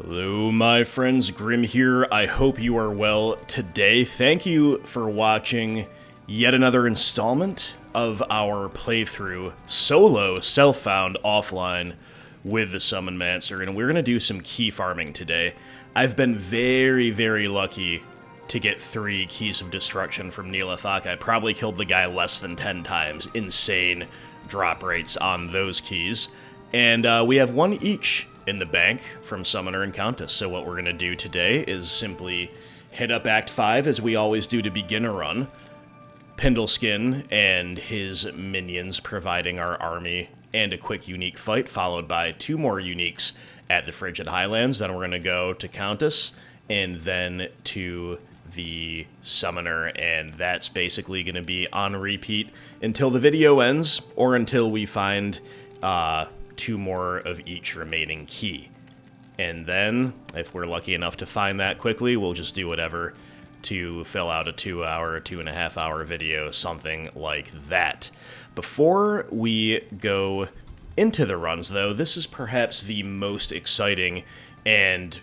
Hello my friends, Grim here. I hope you are well today. Thank you for watching yet another installment of our playthrough, solo, self-found, offline, with the summonmancer, and we're going to do some key farming today. I've been very lucky to get 3 keys of destruction from Neelathak. I probably killed the guy less than 10 times. Insane drop rates on those keys. And we have 1 each in the bank from Summoner and Countess. So what we're going to do today is simply hit up Act 5 as we always do to begin a run. Pindleskin and his minions providing our army and a quick unique fight, followed by 2 more uniques at the Frigid Highlands. Then we're going to go to Countess and then to the Summoner, and that's basically going to be on repeat until the video ends or until we find 2 more of each remaining key. And then, if we're lucky enough to find that quickly, we'll just do whatever to fill out a 2-hour, 2.5-hour video, something like that. Before we go into the runs, though, this is perhaps the most exciting and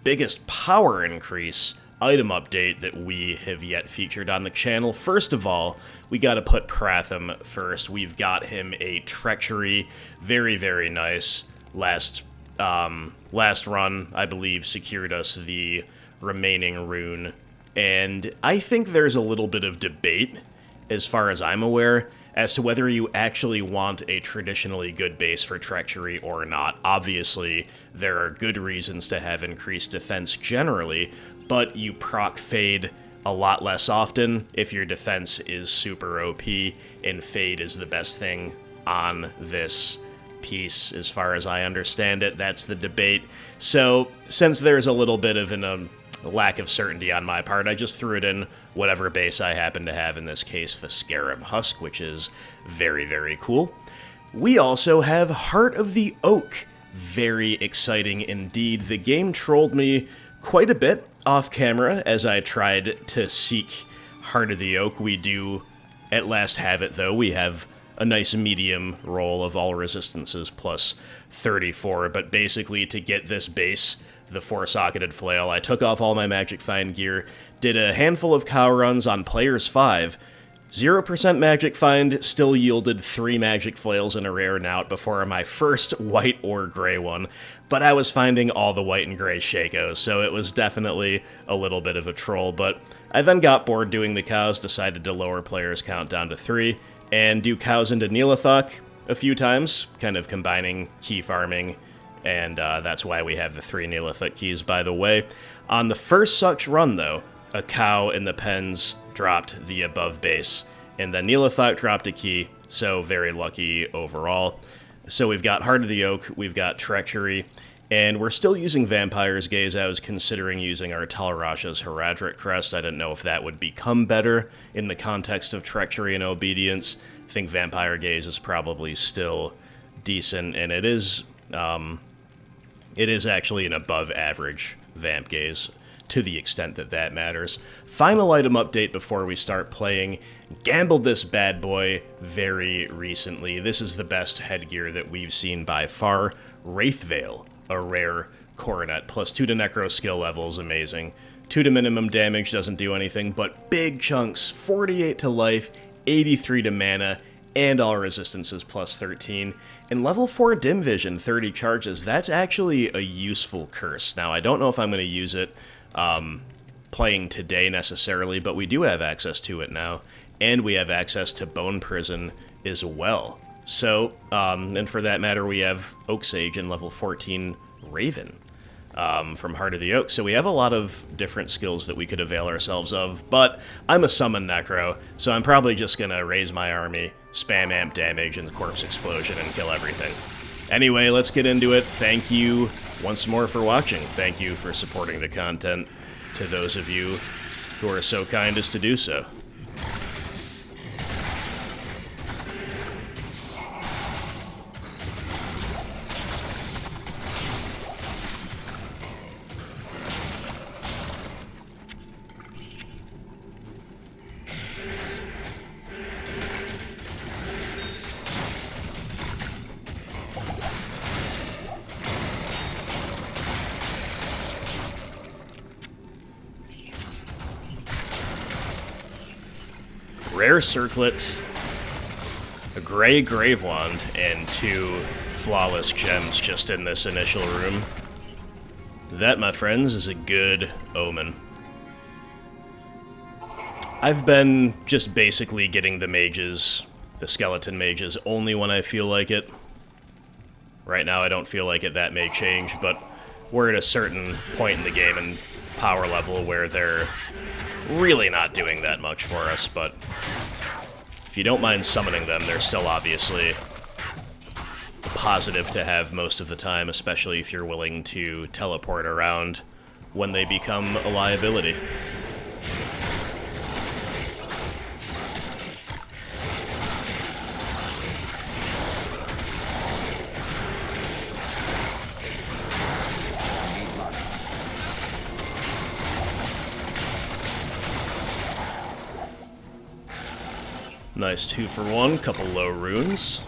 biggest power increase item update that we have yet featured on the channel. First of all, we gotta put Pratham first. We've got him a treachery, very nice. Last run, I believe, secured us the remaining rune, and I think there's a little bit of debate, as far as I'm aware, as to whether you actually want a traditionally good base for treachery or not. Obviously, there are good reasons to have increased defense generally, but you proc fade a lot less often if your defense is super OP, and fade is the best thing on this piece, as far as I understand it. That's the debate. So, since there's a little bit of a lack of certainty on my part, I just threw it in whatever base I happen to have, in this case the Scarab Husk, which is very cool. We also have Heart of the Oak. Very exciting indeed. The game trolled me quite a bit off camera as I tried to seek Heart of the Oak. We do at last have it, though. We have a nice medium roll of all resistances plus 34, but basically to get this base, the 4-socketed flail, I took off all my Magic Find gear, did a handful of cow runs on players 5, 0% Magic Find, still yielded 3 Magic Flails and a rare Knout before my first white or gray one, but I was finding all the white and gray shakos, so it was definitely a little bit of a troll. But I then got bored doing the cows, decided to lower players count down to 3, and do cows into Neelathak a few times, kind of combining key farming, and that's why we have the 3 Neelathak keys, by the way. On the first such run, though, a cow in the pens dropped the above base, and then Neelathak dropped a key, so very lucky overall. So we've got Heart of the Oak, we've got Treachery, and we're still using Vampire's Gaze. I was considering using our Talrasha's Heradric Crest. I didn't know if that would become better in the context of Treachery and Obedience. I think Vampire Gaze is probably still decent, and it is actually an above-average Vamp Gaze, to the extent that that matters. Final item update before we start playing. Gambled this bad boy very recently. This is the best headgear that we've seen by far. Wraithveil, a rare coronet, plus 2 to necro skill levels, amazing. 2 to minimum damage, doesn't do anything, but big chunks, 48 to life, 83 to mana, and all resistances plus 13. And level 4 dim vision, 30 charges, that's actually a useful curse. Now, I don't know if I'm going to use it playing today necessarily, but we do have access to it now, and we have access to Bone Prison as well. So, and for that matter, we have Oak Sage and level 14 Raven from Heart of the Oak. So we have a lot of different skills that we could avail ourselves of, but I'm a summon necro, so I'm probably just going to raise my army, spam amp damage and corpse explosion, and kill everything. Anyway, let's get into it. Thank you once more for watching. Thank you for supporting the content, to those of you who are so kind as to do so. Rare circlet, a gray grave wand, and 2 flawless gems just in this initial room. That, my friends, is a good omen. I've been just basically getting the mages, the skeleton mages, only when I feel like it. Right now I don't feel like it. That may change, but we're at a certain point in the game and power level where they're really not doing that much for us, but if you don't mind summoning them, they're still obviously positive to have most of the time, especially if you're willing to teleport around when they become a liability. Nice 2-for-1, couple low runes.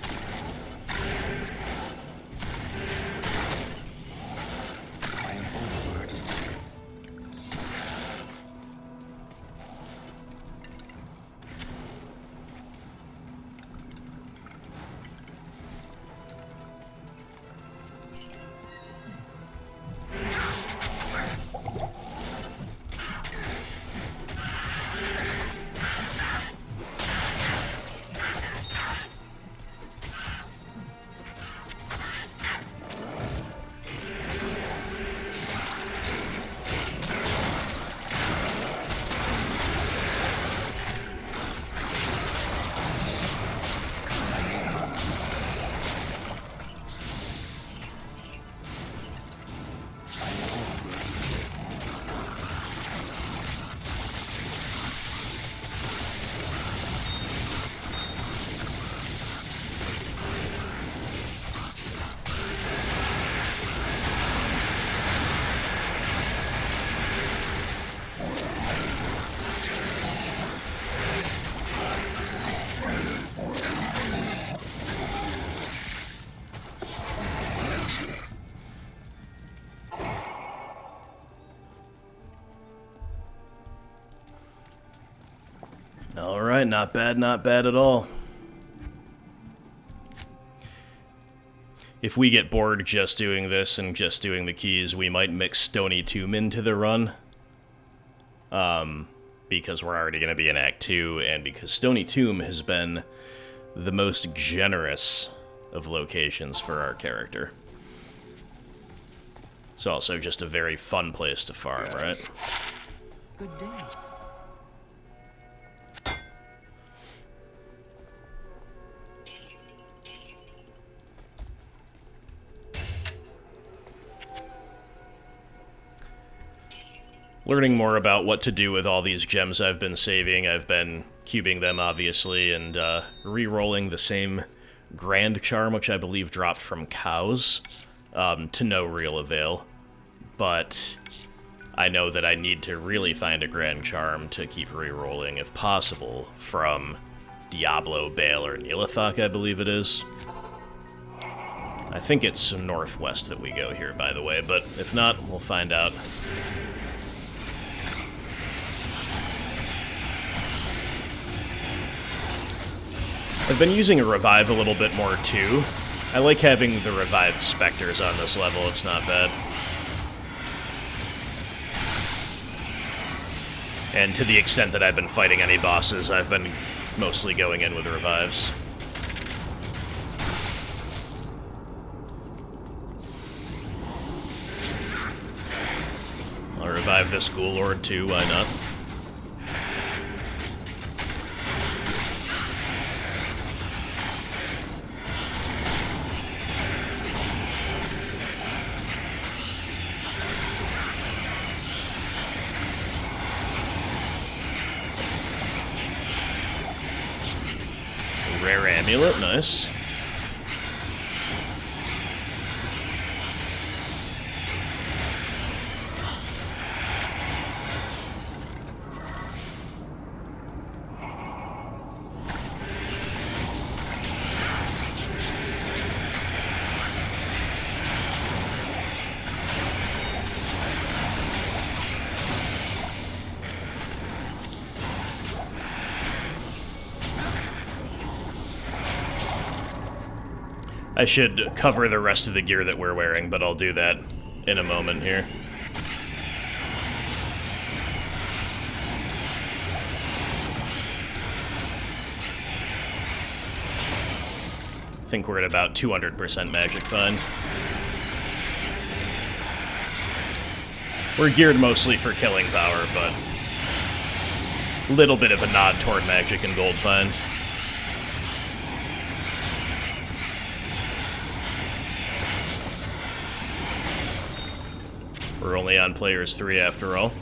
Alright, not bad at all. If we get bored just doing this and just doing the keys, we might mix Stony Tomb into the run. Because we're already going to be in Act 2, and because Stony Tomb has been the most generous of locations for our character. It's also just a very fun place to farm, right? Good day. Learning more about what to do with all these gems I've been saving. I've been cubing them, obviously, and re-rolling the same Grand Charm, which I believe dropped from cows, to no real avail. But I know that I need to really find a Grand Charm to keep re-rolling, if possible, from Diablo, Bale, or Neelathak, I believe it is. I think it's northwest that we go here, by the way, but if not, we'll find out. I've been using a revive a little bit more, too. I like having the revived specters on this level, it's not bad. And to the extent that I've been fighting any bosses, I've been mostly going in with revives. I'll revive this Ghoul Lord, too, why not? Rare amulet, nice. I should cover the rest of the gear that we're wearing, but I'll do that in a moment here. I think we're at about 200% magic find. We're geared mostly for killing power, but a little bit of a nod toward magic and gold find. We're only on players 3 after all.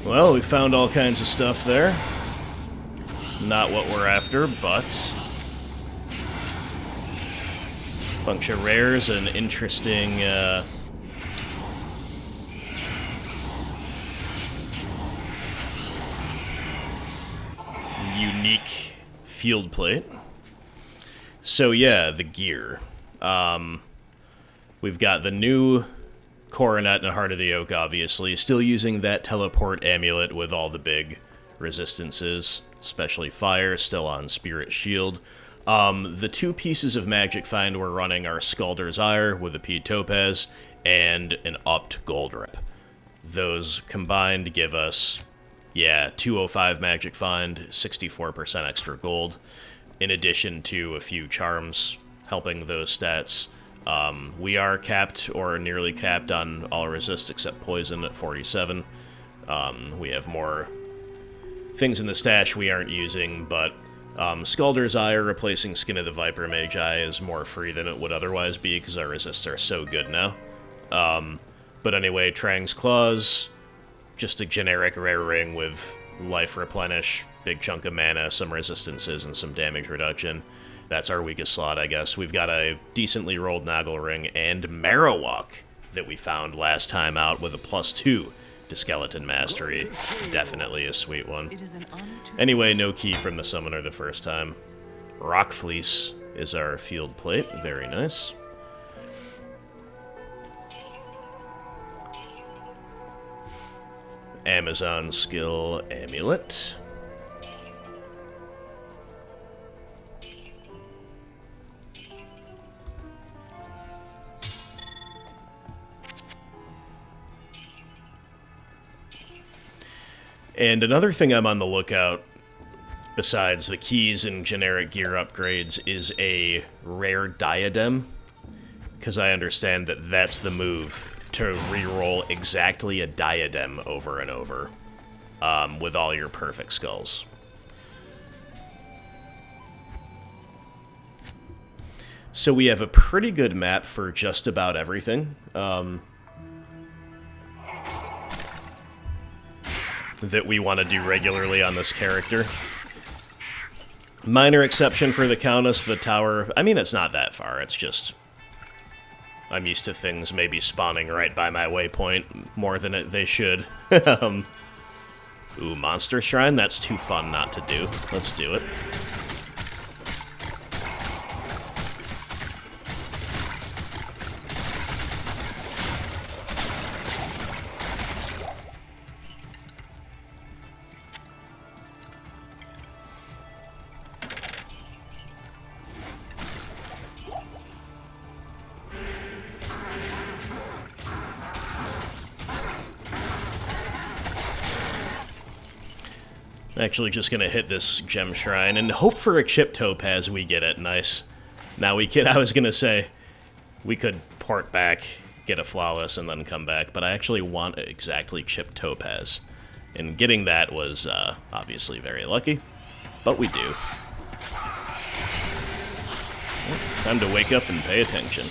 Well, we found all kinds of stuff there. Not what we're after, but bunch of rares and interesting unique field plate. So yeah, the gear. We've got the new Coronet and Heart of the Oak, obviously. Still using that teleport amulet with all the big resistances, especially fire, still on Spirit Shield. The 2 pieces of magic find we're running are Scalder's Ire with a P Topaz and an upped gold rep. Those combined give us, 205 magic find, 64% extra gold, in addition to a few charms helping those stats. We are capped or nearly capped on all resist except poison at 47. We have more things in the stash we aren't using, but Scalder's Eye replacing Skin of the Viper Mage Eye is more free than it would otherwise be because our resists are so good now. But anyway, Trang's Claws, just a generic rare ring with life replenish, big chunk of mana, some resistances, and some damage reduction. That's our weakest slot, I guess. We've got a decently rolled Noggle Ring and Marowak that we found last time out with a +2 to Skeleton Mastery. Definitely a sweet one. Anyway, no key from the Summoner the first time. Rock Fleece is our field plate. Very nice. Amazon Skill Amulet. And another thing I'm on the lookout, besides the keys and generic gear upgrades, is a rare diadem. Because I understand that that's the move, to reroll exactly a diadem over and over, with all your perfect skulls. So we have a pretty good map for just about everything. That we want to do regularly on this character. Minor exception for the countess, the tower. I mean, it's not that far, it's just... I'm used to things maybe spawning right by my waypoint more than they should. Ooh, monster shrine? That's too fun not to do. Let's do it. Actually just gonna hit this gem shrine and hope for a chip topaz we get it. Nice. Now we can, I was gonna say, we could port back, get a flawless, and then come back, but I actually want exactly chip topaz. And getting that was obviously very lucky, but we do. Time to wake up and pay attention.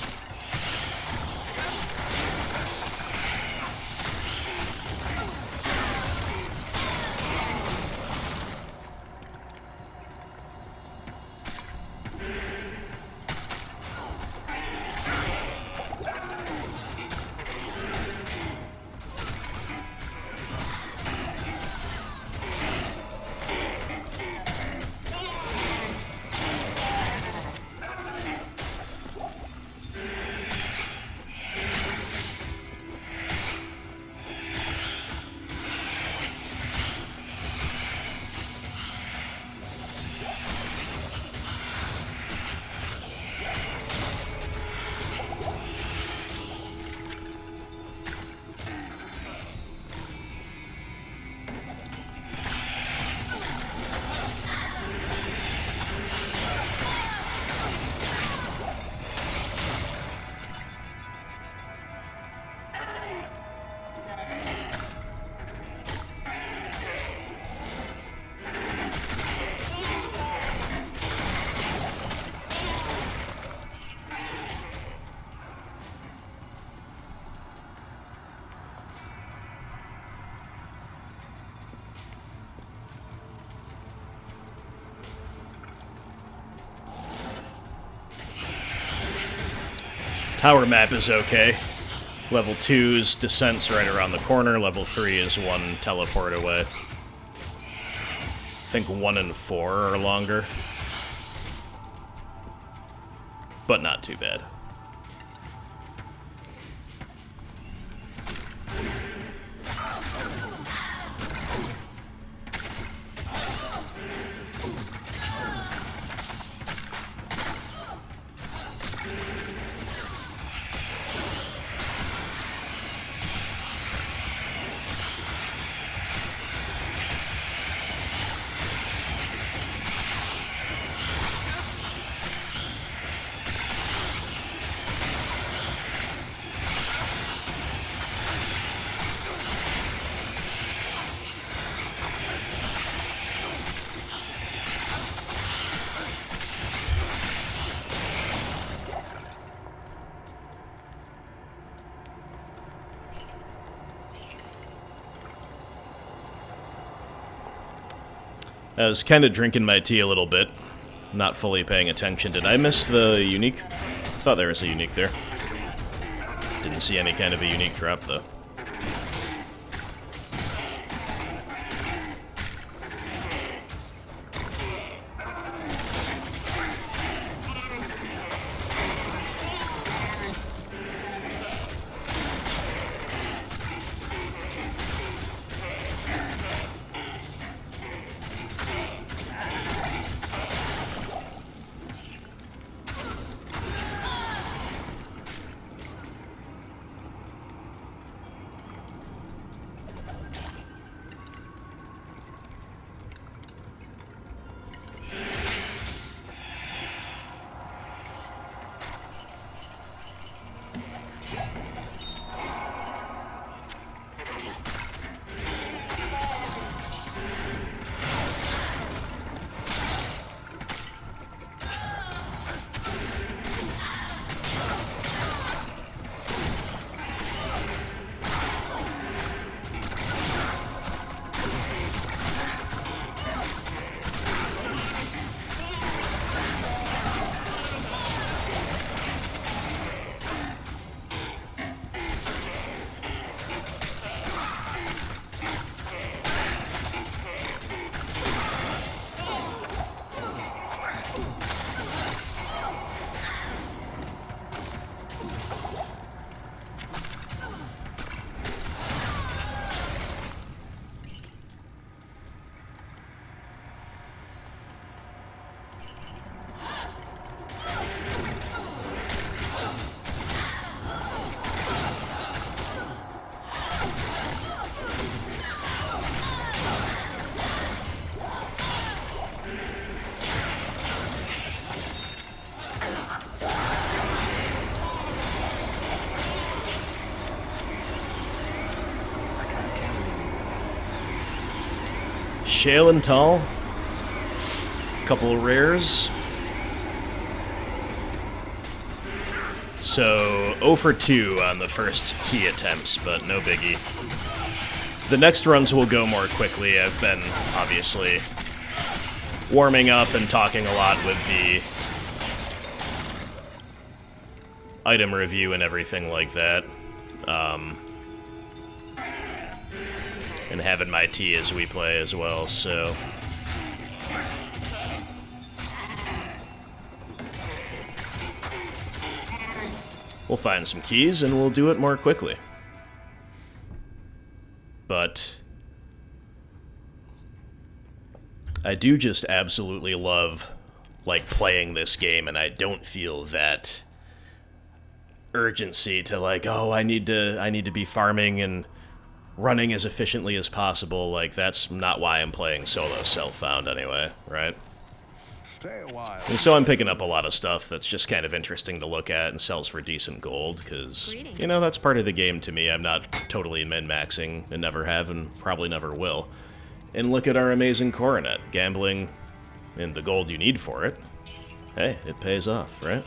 Tower map is okay. Level 2's descent's right around the corner. Level 3 is one teleport away. I think 1 and 4 are longer. But not too bad. I was kind of drinking my tea a little bit, not fully paying attention. Did I miss the unique? I thought there was a unique there. Didn't see any kind of a unique drop, though. Shale and Tall. Couple of rares. So 0 for 2 on the first key attempts, but no biggie. The next runs will go more quickly. I've been, obviously, warming up and talking a lot with the item review and everything like that. And having my tea as we play as well, so... We'll find some keys and we'll do it more quickly. But I do just absolutely love, like, playing this game, and I don't feel that urgency to, like, oh, I need to be farming and running as efficiently as possible. Like, that's not why I'm playing solo self-found anyway, right? And so I'm picking up a lot of stuff that's just kind of interesting to look at and sells for decent gold, because, you know, that's part of the game to me. I'm not totally min-maxing, and never have, and probably never will. And look at our amazing coronet. Gambling and the gold you need for it. Hey, it pays off, right?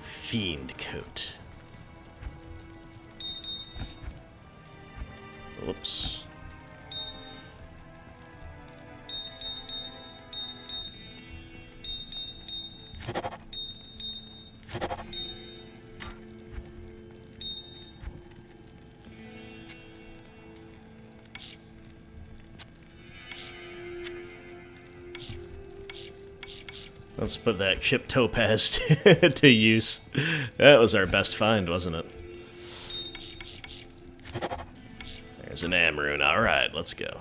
Fiend coat. Whoops. Let's put that chip topaz to use. That was our best find, wasn't it? There's an Amrune. Alright, let's go.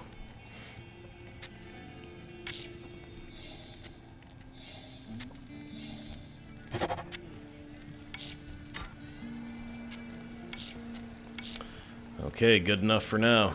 Okay, good enough for now.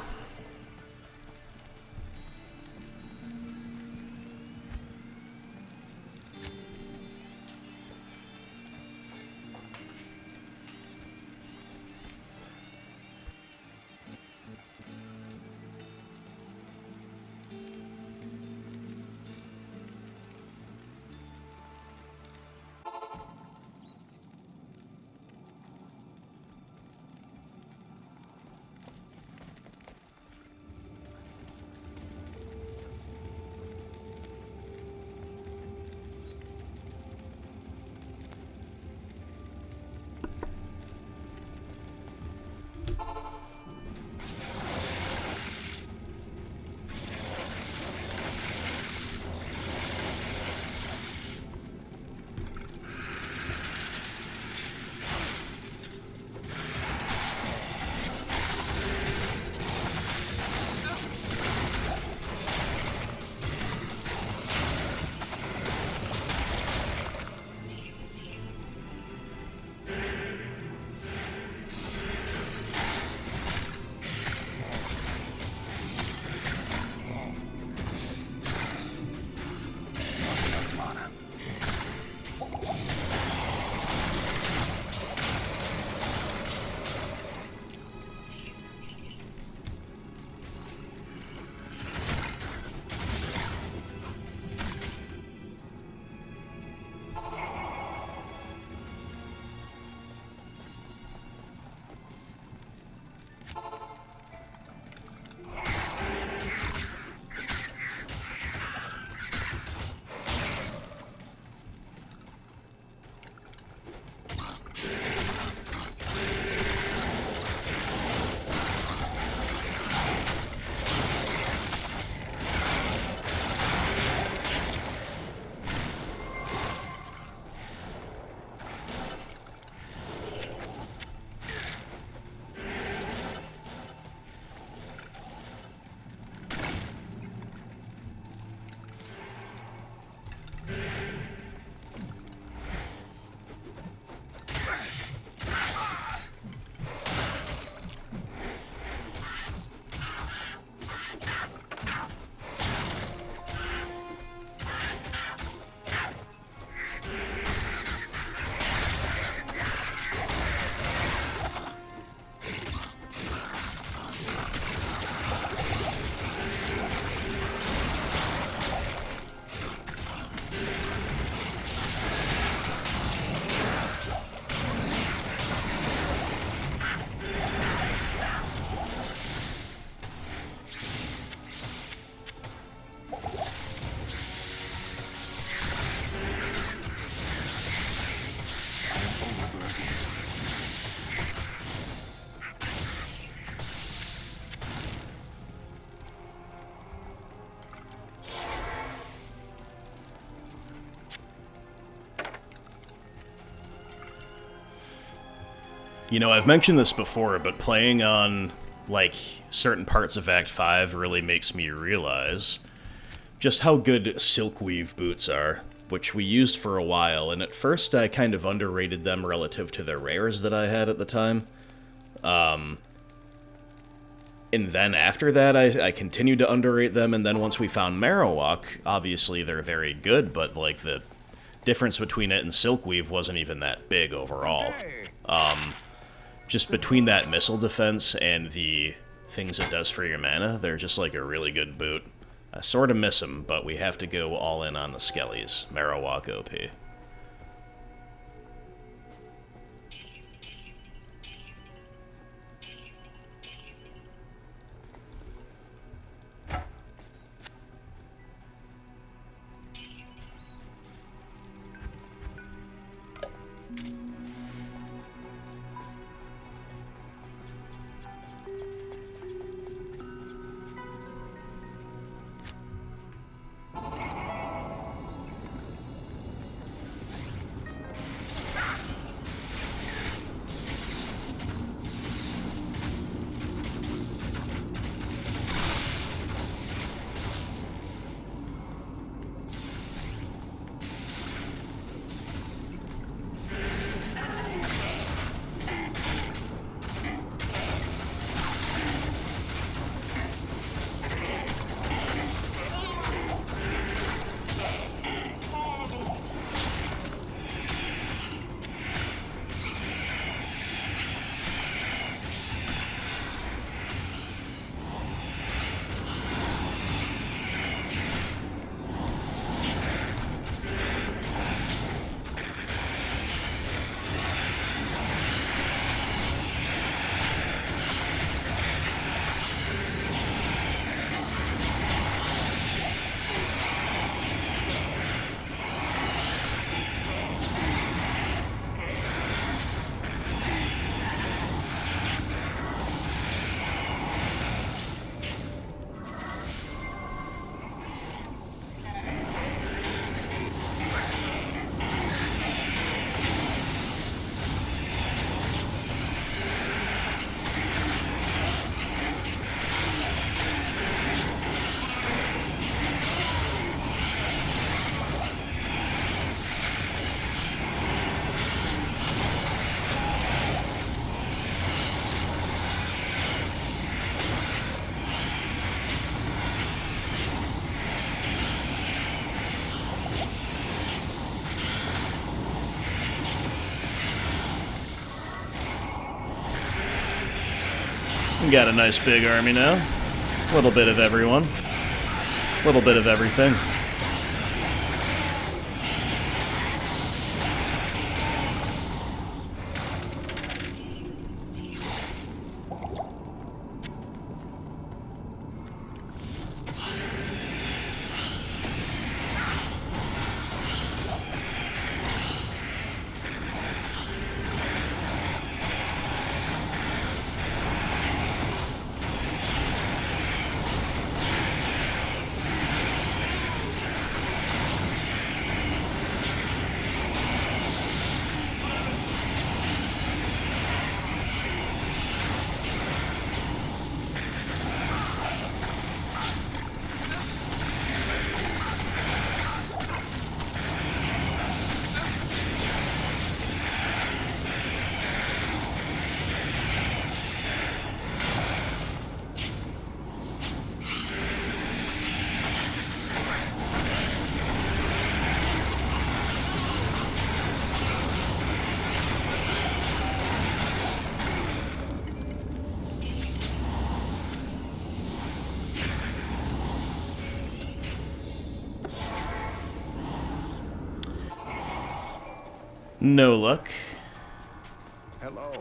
You know, I've mentioned this before, but playing on, like, certain parts of Act 5 really makes me realize just how good silkweave boots are, which we used for a while, and at first I kind of underrated them relative to the rares that I had at the time. And then after that, I continued to underrate them, and then once we found Marowak, obviously they're very good, but, like, the difference between it and silkweave wasn't even that big overall. Just between that missile defense and the things it does for your mana, they're just like a really good boot. I sort of miss them, but we have to go all in on the Skellies. Marowak OP. We got a nice big army now. A little bit of everyone. A little bit of everything. No luck. Hello.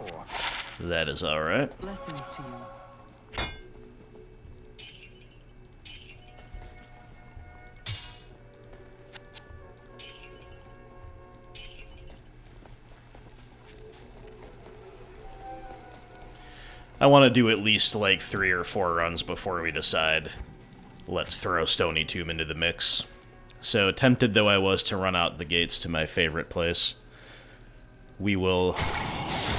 That is alright. Blessings to you. I want to do at least like 3 or 4 runs before we decide let's throw Stony Tomb into the mix. So tempted though I was to run out the gates to my favorite place, we will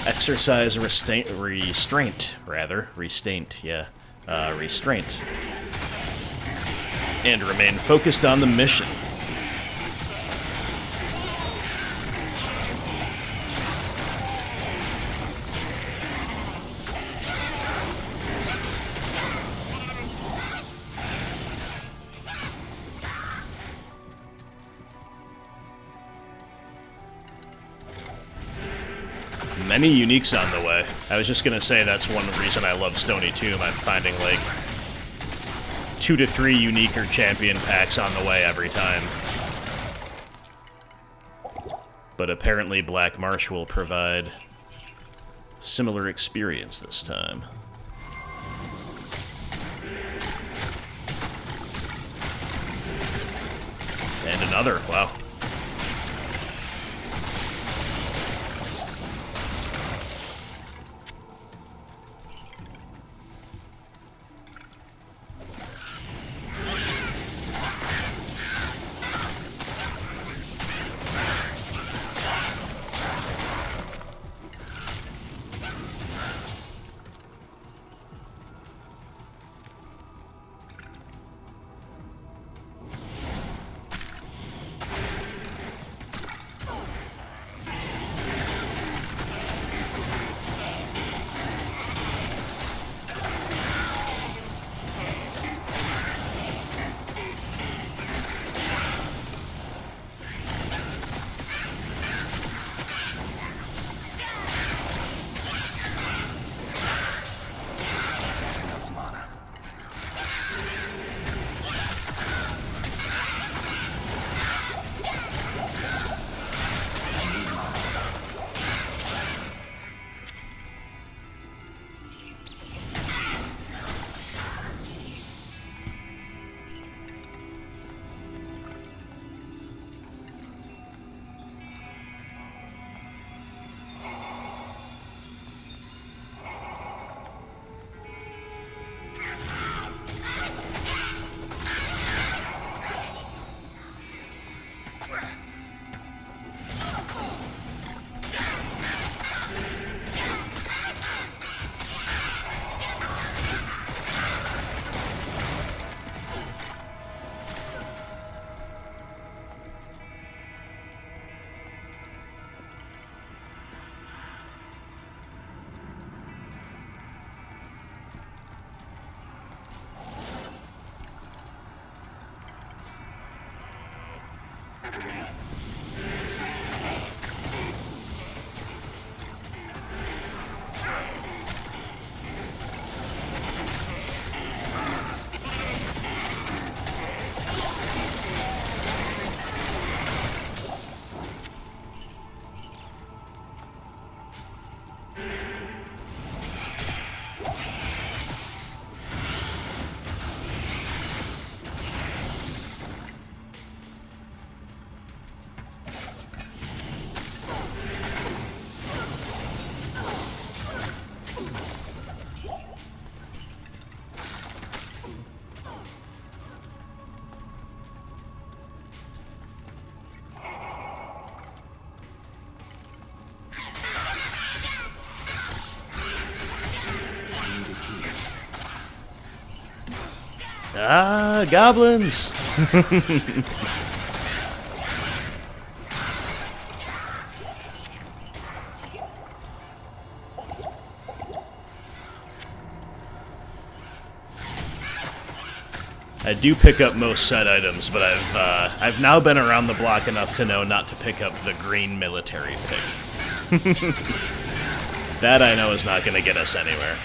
Exercise restraint, yeah. Restraint. And remain focused on the mission. Many uniques on the way. I was just gonna say that's one reason I love Stony Tomb. I'm finding like 2 to 3 unique or champion packs on the way every time. But apparently Black Marsh will provide similar experience this time. And another, wow. Ah, goblins! I do pick up most set items, but I've now been around the block enough to know not to pick up the green military pick. That I know is not going to get us anywhere.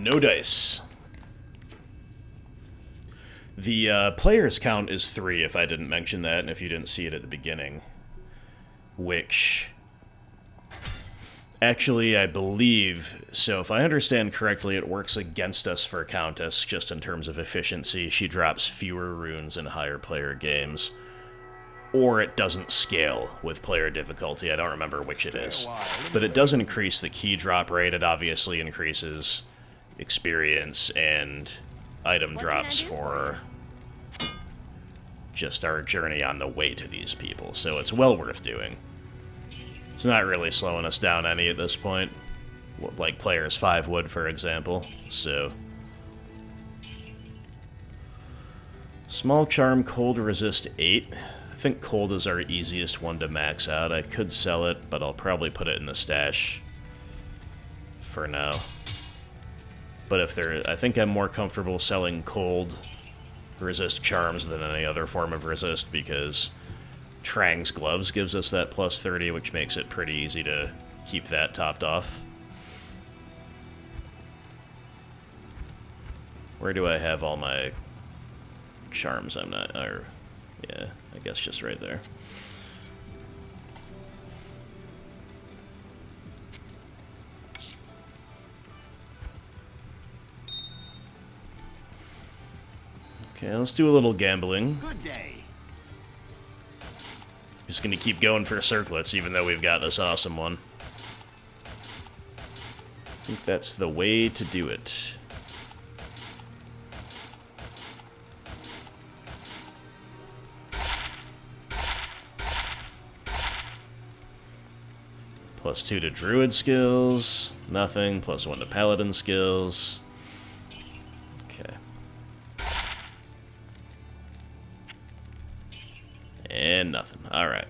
No dice. The players count is 3, if I didn't mention that, and if you didn't see it at the beginning. Which... Actually, I believe, so if I understand correctly, it works against us for Countess, just in terms of efficiency. She drops fewer runes in higher player games. Or it doesn't scale with player difficulty. I don't remember which it is. But it does increase the key drop rate. It obviously increases experience and item drops for just our journey on the way to these people. So it's well worth doing. It's not really slowing us down any at this point. Like players 5 would, for example. So... Small charm, cold resist 8. I think cold is our easiest one to max out. I could sell it, but I'll probably put it in the stash for now. But if there, I think I'm more comfortable selling cold resist charms than any other form of resist, because Trang's gloves gives us that plus 30, which makes it pretty easy to keep that topped off. Where do I have all my charms? I'm not, or, yeah, I guess just right there. Okay, let's do a little gambling. Good day. Just gonna keep going for circlets, even though we've got this awesome one. I think that's the way to do it. +2 to druid skills, nothing. +1 to paladin skills. Okay. And nothing. Alright.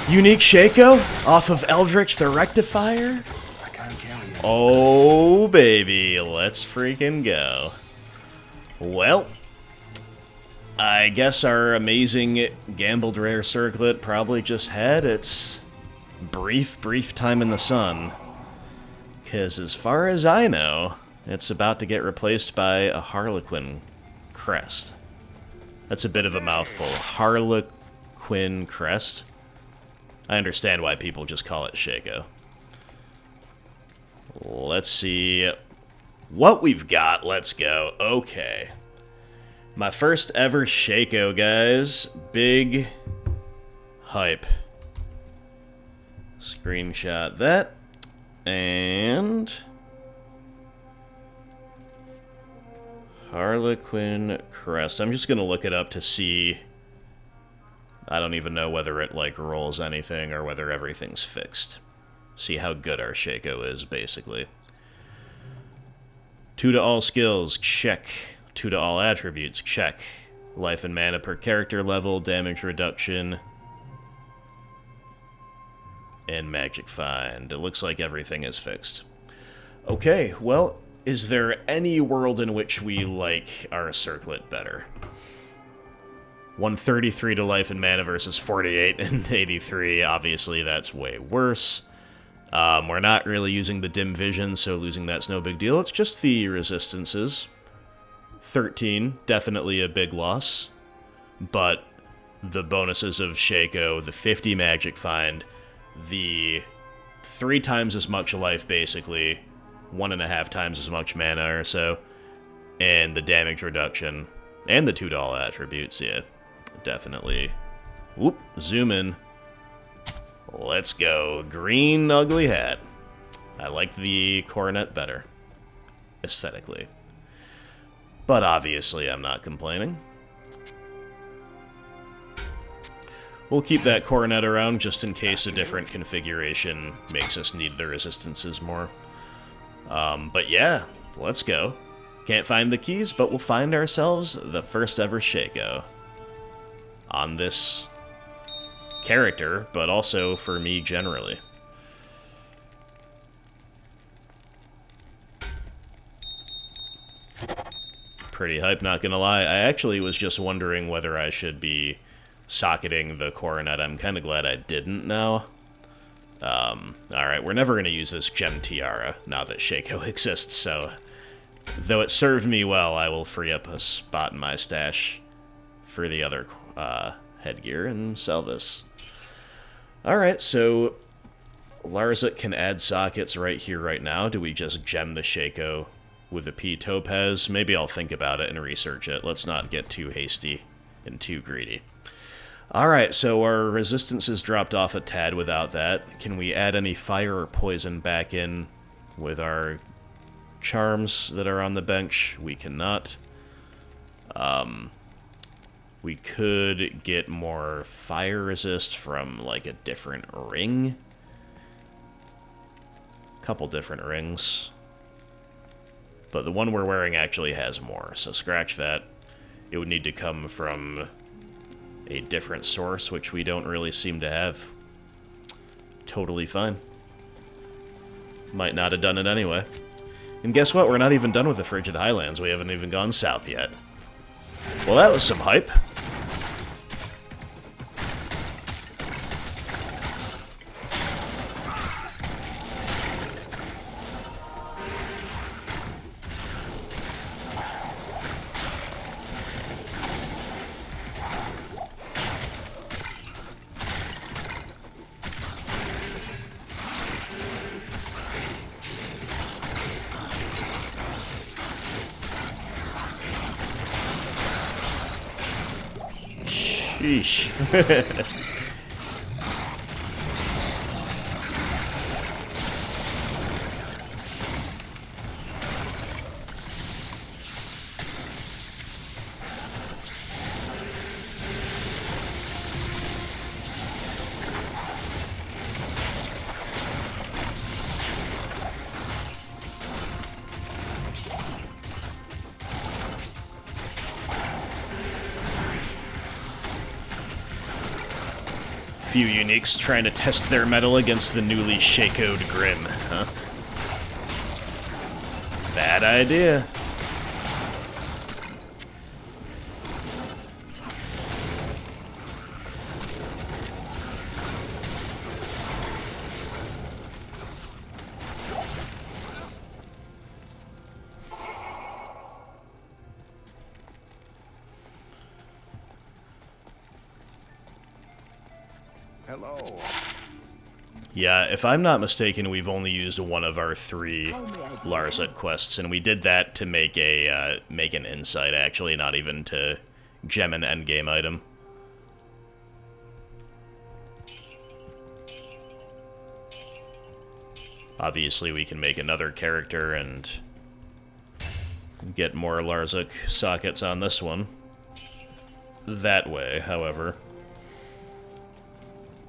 Unique Shako off of Eldritch the Rectifier? I can't carry it. Oh, baby. Let's freaking go. Well, I guess our amazing gambled rare circlet probably just had its brief time in the sun. Because as far as I know, it's about to get replaced by a harlequin crest. That's a bit of a mouthful. Harlequin crest? I understand why people just call it Shako. Let's see what we've got. Let's go. Okay. My first ever Shako, guys. Big hype. Screenshot that. And... Harlequin crest. I'm just gonna look it up to see. I don't even know whether it, like, rolls anything or whether everything's fixed. See how good our shako is, basically. 2 to all skills, check. 2 to all attributes, check. Life and mana per character level, damage reduction, and magic find. It looks like everything is fixed. Okay, well, is there any world in which we like our circlet better? 133 to life and mana versus 48 and 83. Obviously, that's way worse. We're not really using the dim vision, so losing that's no big deal. It's just the resistances. 13, definitely a big loss. But the bonuses of shako, the 50 magic find, the 3 times as much life, basically, 1.5 times as much mana or so, and the damage reduction, and the 2 to all attributes, yeah, definitely. Whoop, zoom in. Let's go. Green ugly hat. I like the coronet better, aesthetically. But obviously I'm not complaining. We'll keep that coronet around just in case a different configuration makes us need the resistances more. But yeah, let's go. Can't find the keys, but we'll find ourselves the first ever shako on this character, but also for me generally. Pretty hype, not gonna lie. I actually was just wondering whether I should be socketing the coronet. I'm kind of glad I didn't now. Alright, we're never gonna use this gem tiara now that shako exists, so though it served me well, I will free up a spot in my stash for the other headgear and sell this. Alright, so Larza can add sockets right here, right now. Do we just gem the shako with a P topaz? Maybe I'll think about it and research it. Let's not get too hasty and too greedy. Alright, so our resistance is dropped off a tad without that. Can we add any fire or poison back in with our charms that are on the bench? We cannot. We could get more fire resist from, like, a different ring. Couple different rings. But the one we're wearing actually has more, so scratch that. It would need to come from a different source, which we don't really seem to have. Totally fine. Might not have done it anyway. And guess what? We're not even done with the frigid highlands. We haven't even gone south yet. Well, that was some hype. Sheesh. Few uniques trying to test their mettle against the newly shakoed Grim, huh? Bad idea. Hello. Yeah, if I'm not mistaken, we've only used one of our 3 Larza quests, and we did that to make a make an insight, actually, not even to gem an endgame item. Obviously, we can make another character and Get more Larzik sockets on this one. That way, however.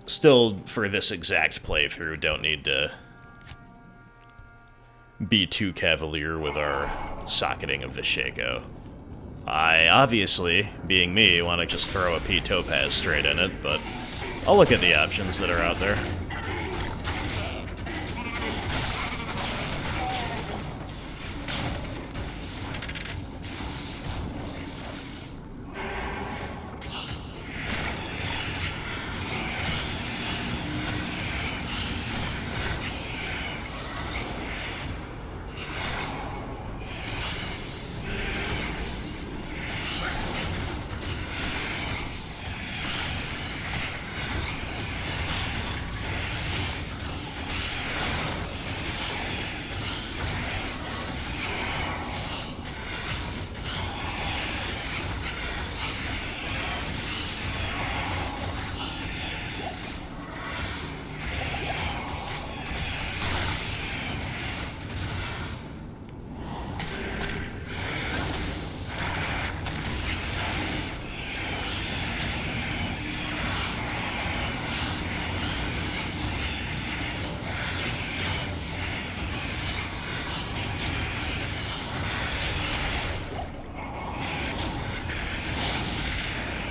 Still, for this exact playthrough, don't need to be too cavalier with our socketing of the shako. I, obviously, being me, want to just throw a P-topaz straight in it, but I'll look at the options that are out there.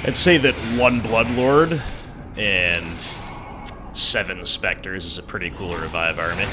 I'd say that 1 Bloodlord and 7 Spectres is a pretty cool revive army.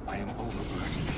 I am overburdened.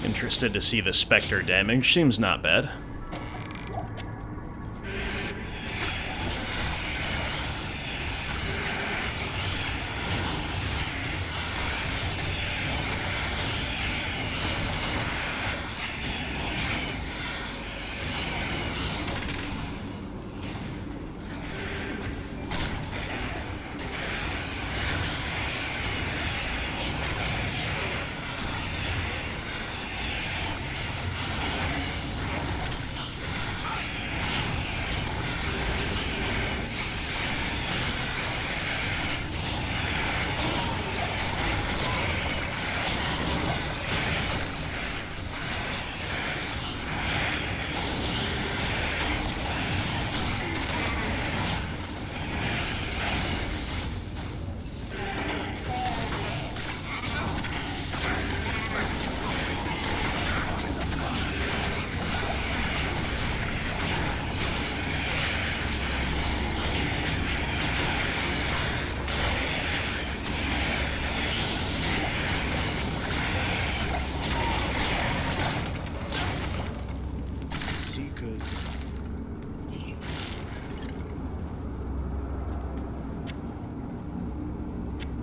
Interested to see the Spectre damage. Seems not bad.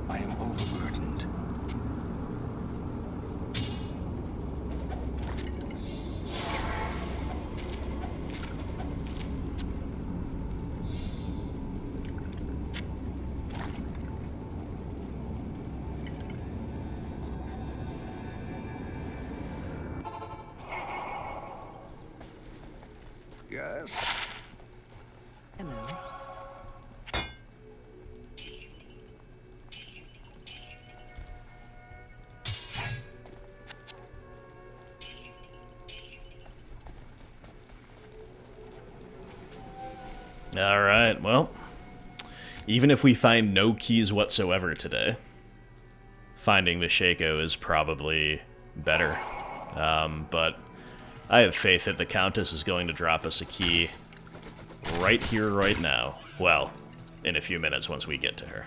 I am overburdened. Yes. Hello. Alright, well, even if we find no keys whatsoever today, finding the shako is probably better. But I have faith that the countess is going to drop us a key right here, right now. Well, in a few minutes once we get to her.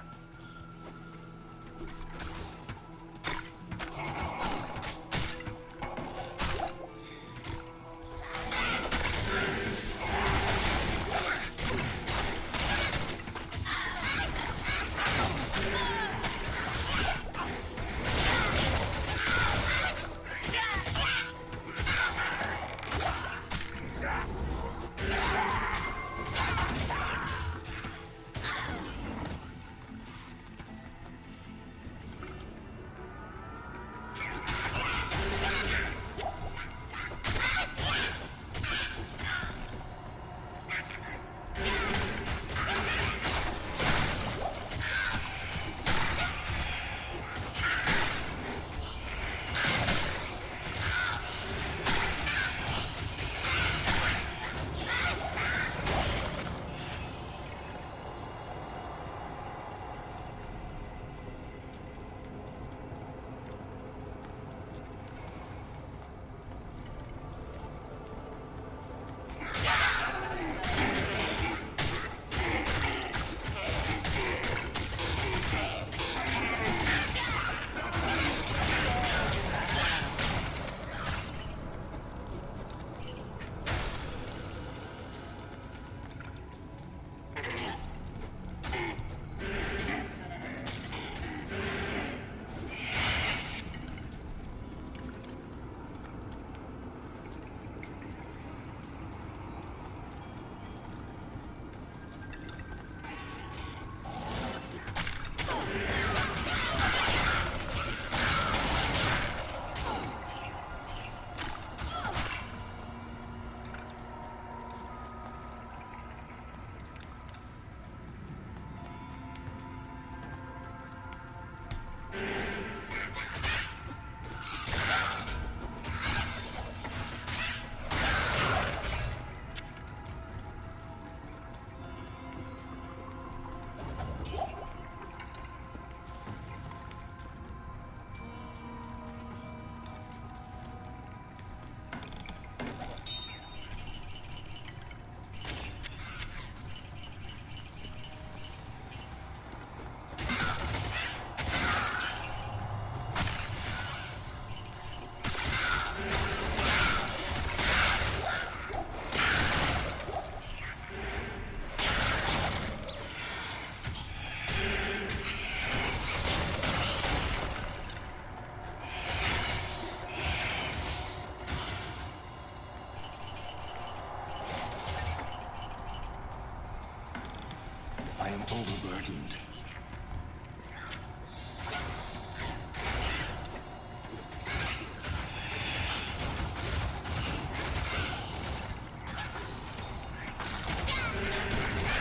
I am overburdened.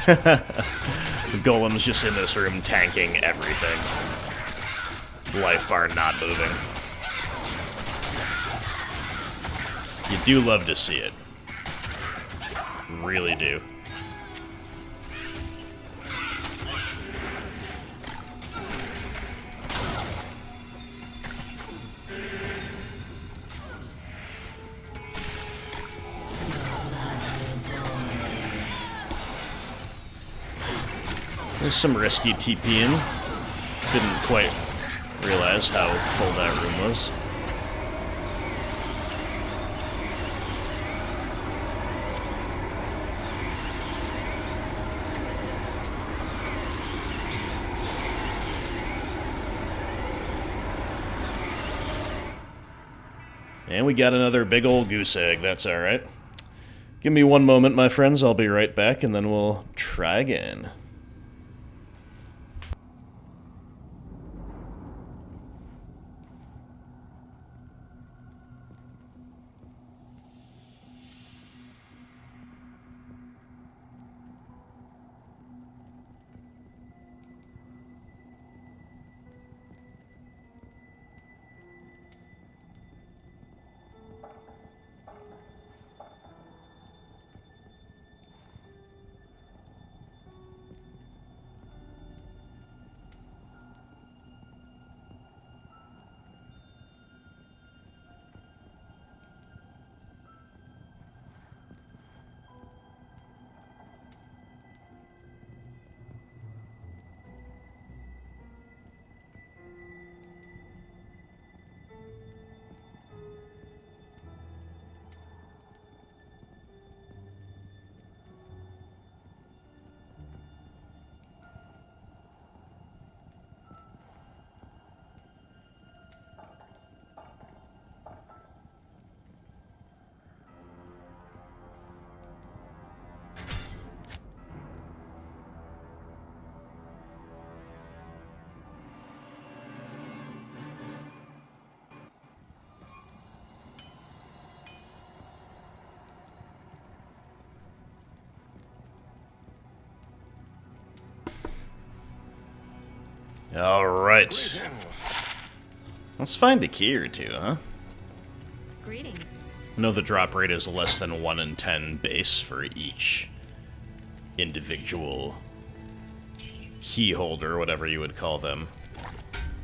The golem's just in this room tanking everything. Life bar not moving. You do love to see it. Really do. There's some risky TPing. Didn't quite realize how full that room was. And we got another big old goose egg, that's alright. Give me one moment, my friends, I'll be right back, and then we'll try again. Alright. Let's find a key or two, huh? Greetings. I know the drop rate is less than 1 in 10 base for each individual key holder, whatever you would call them.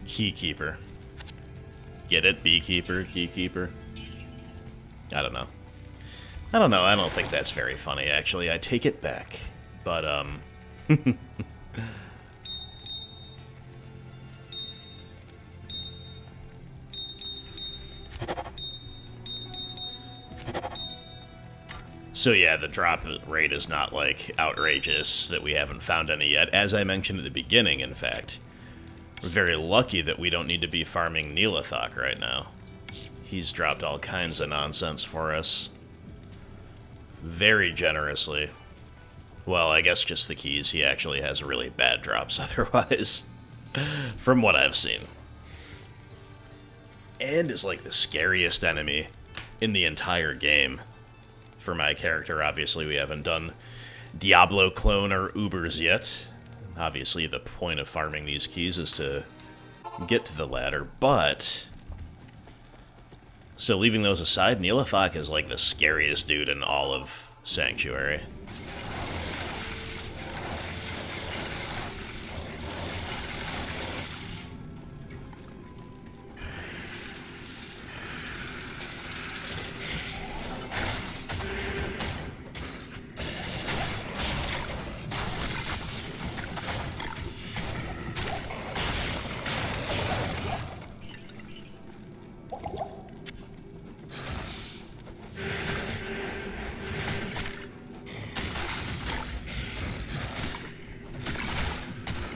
Keykeeper. Get it? Beekeeper? Keykeeper? I don't know. I don't think that's very funny, actually. I take it back. But, So yeah, the drop rate is not, like, outrageous that we haven't found any yet. As I mentioned at the beginning, in fact, we're very lucky that we don't need to be farming Neelathok right now. He's dropped all kinds of nonsense for us. Very generously. Well, I guess just the keys. He actually has really bad drops otherwise, from what I've seen. And is, like, the scariest enemy in the entire game. For my character, obviously, we haven't done Diablo clone or Ubers yet. Obviously, the point of farming these keys is to get to the ladder, but... So, leaving those aside, Neelathok is, like, the scariest dude in all of Sanctuary.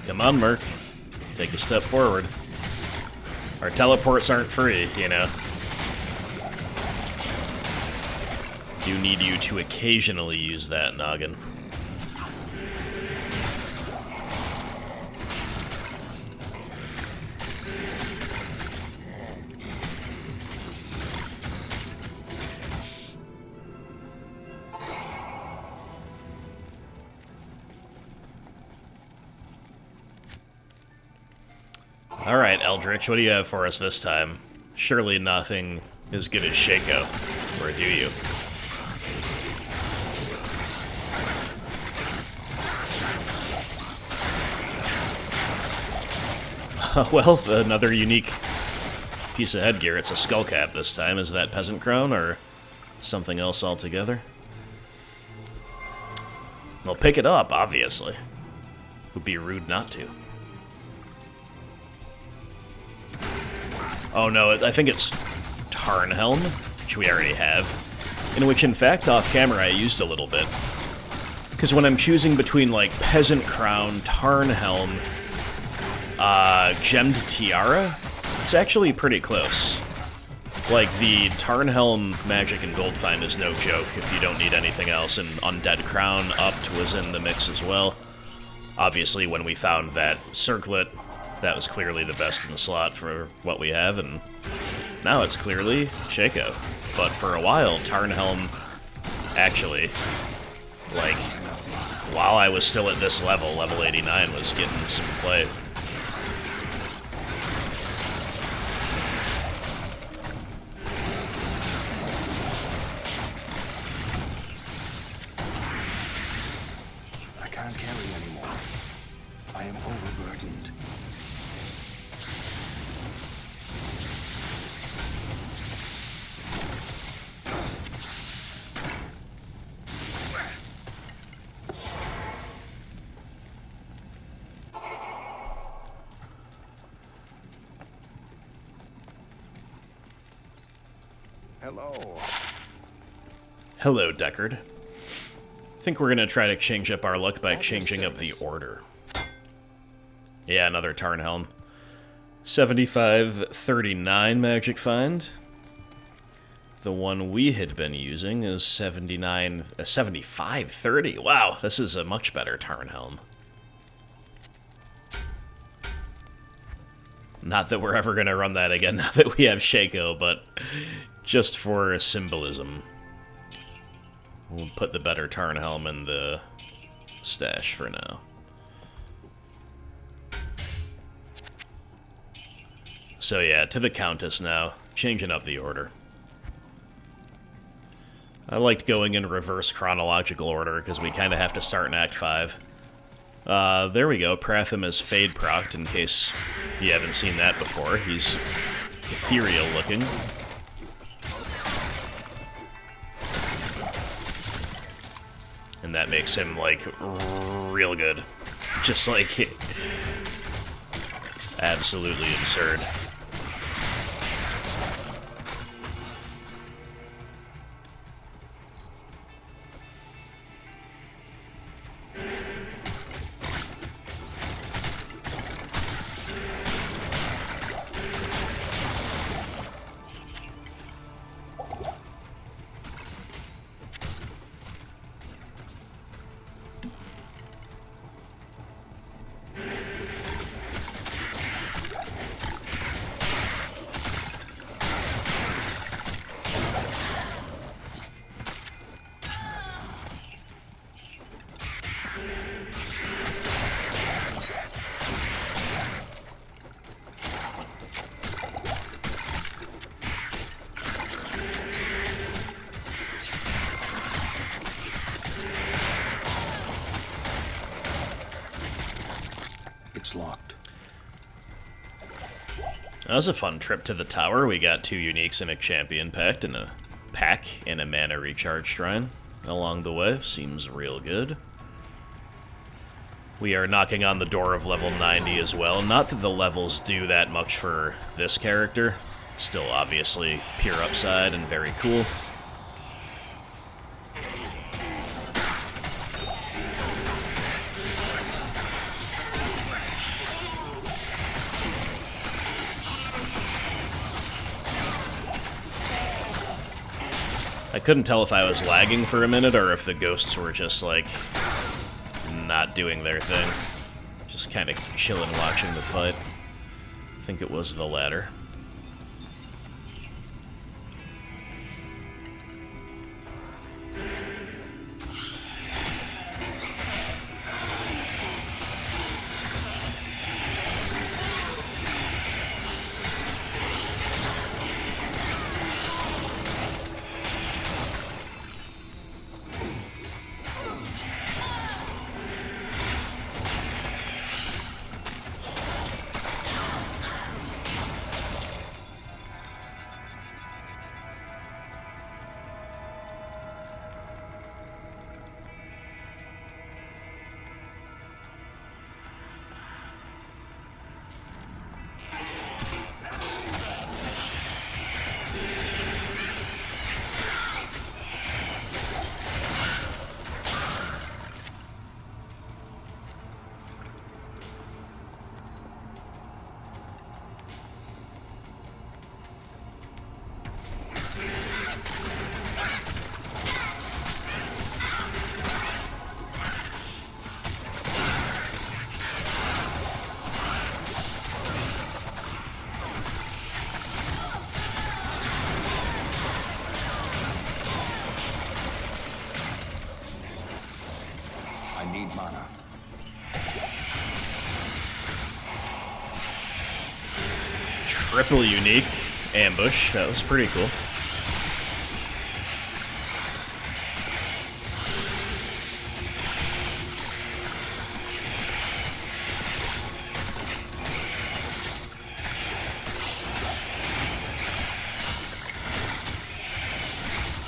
Come on, Merc. Take a step forward. Our teleports aren't free, you know. Do need you to occasionally use that noggin. Alright, Eldritch, what do you have for us this time? Surely nothing as good as Shako, or do you? Well, another unique piece of headgear. It's a skull cap this time. Is that peasant crown, or something else altogether? Well, pick it up, obviously. Would be rude not to. Oh no, I think it's Tarnhelm, which we already have, in which, in fact, off-camera I used a little bit. Because when I'm choosing between, like, Peasant Crown, Tarnhelm, Gemmed Tiara, it's actually pretty close. Like, the Tarnhelm magic and gold find is no joke if you don't need anything else, and Undead Crown Upped was in the mix as well. Obviously, when we found that circlet, that was clearly the best in the slot for what we have, and now it's clearly Shako. But for a while, Tarnhelm actually, like, while I was still at this level, level 89, was getting some play. I can't carry anymore. I am overburdened. Hello. Hello, Deckard. I think we're gonna try to change up our luck by changing up the order. Yeah, another Tarnhelm. 7539 magic find. The one we had been using is 7530. Wow, this is a much better Tarnhelm. Not that we're ever gonna run that again now that we have Shako, but just for symbolism. We'll put the better Tarnhelm in the stash for now. So yeah, to the countess now. Changing up the order. I liked going in reverse chronological order, because we kind of have to start in Act 5. There we go. Pratham is Fade procced, in case you haven't seen that before. He's ethereal looking. And that makes him, like, real good. Just, like, absolutely absurd. It's locked. That was a fun trip to the tower. We got 2 unique Simic Champion pack and a mana recharge shrine along the way. Seems real good. We are knocking on the door of level 90 as well. Not that the levels do that much for this character. Still obviously pure upside and very cool. I couldn't tell if I was lagging for a minute or if the ghosts were just, like, not doing their thing. Just kind of chilling watching the fight. I think it was the latter. I need mana. Triple unique ambush. That was pretty cool.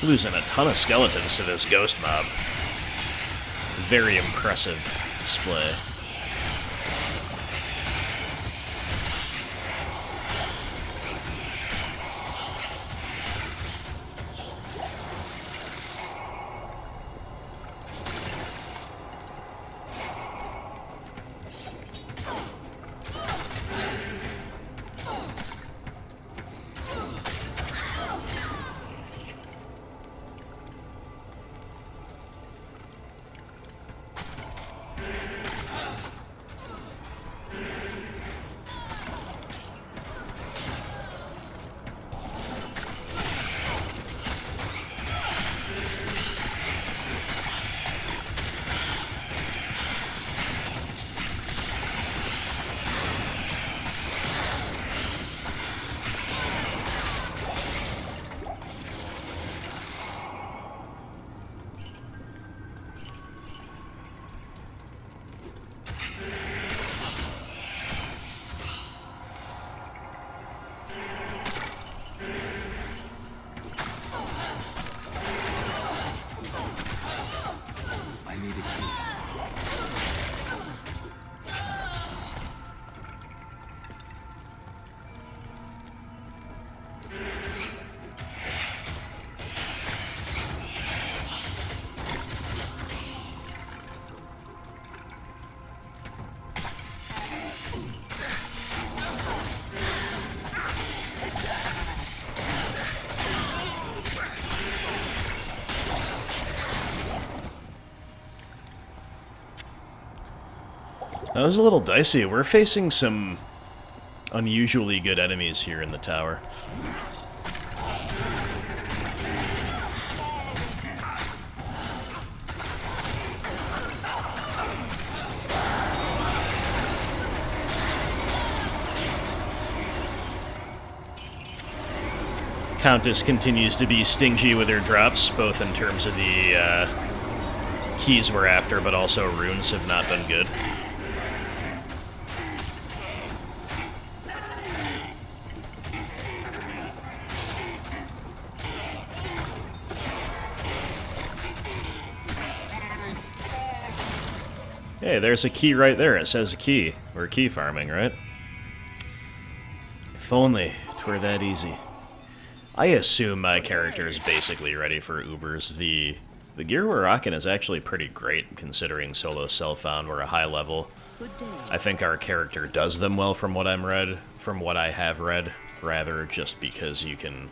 Losing a ton of skeletons to this ghost mob. Very impressive display. need a key. That was a little dicey. We're facing some unusually good enemies here in the tower. Countess continues to be stingy with her drops, both in terms of the keys we're after, but also runes have not been good. Hey, there's a key right there. It says key. We're key farming, right? If only it were that easy. I assume my character is basically ready for Ubers. The gear we're rocking is actually pretty great, considering solo self-found. We're a high level. I think our character does them well from what I have read, rather just because you can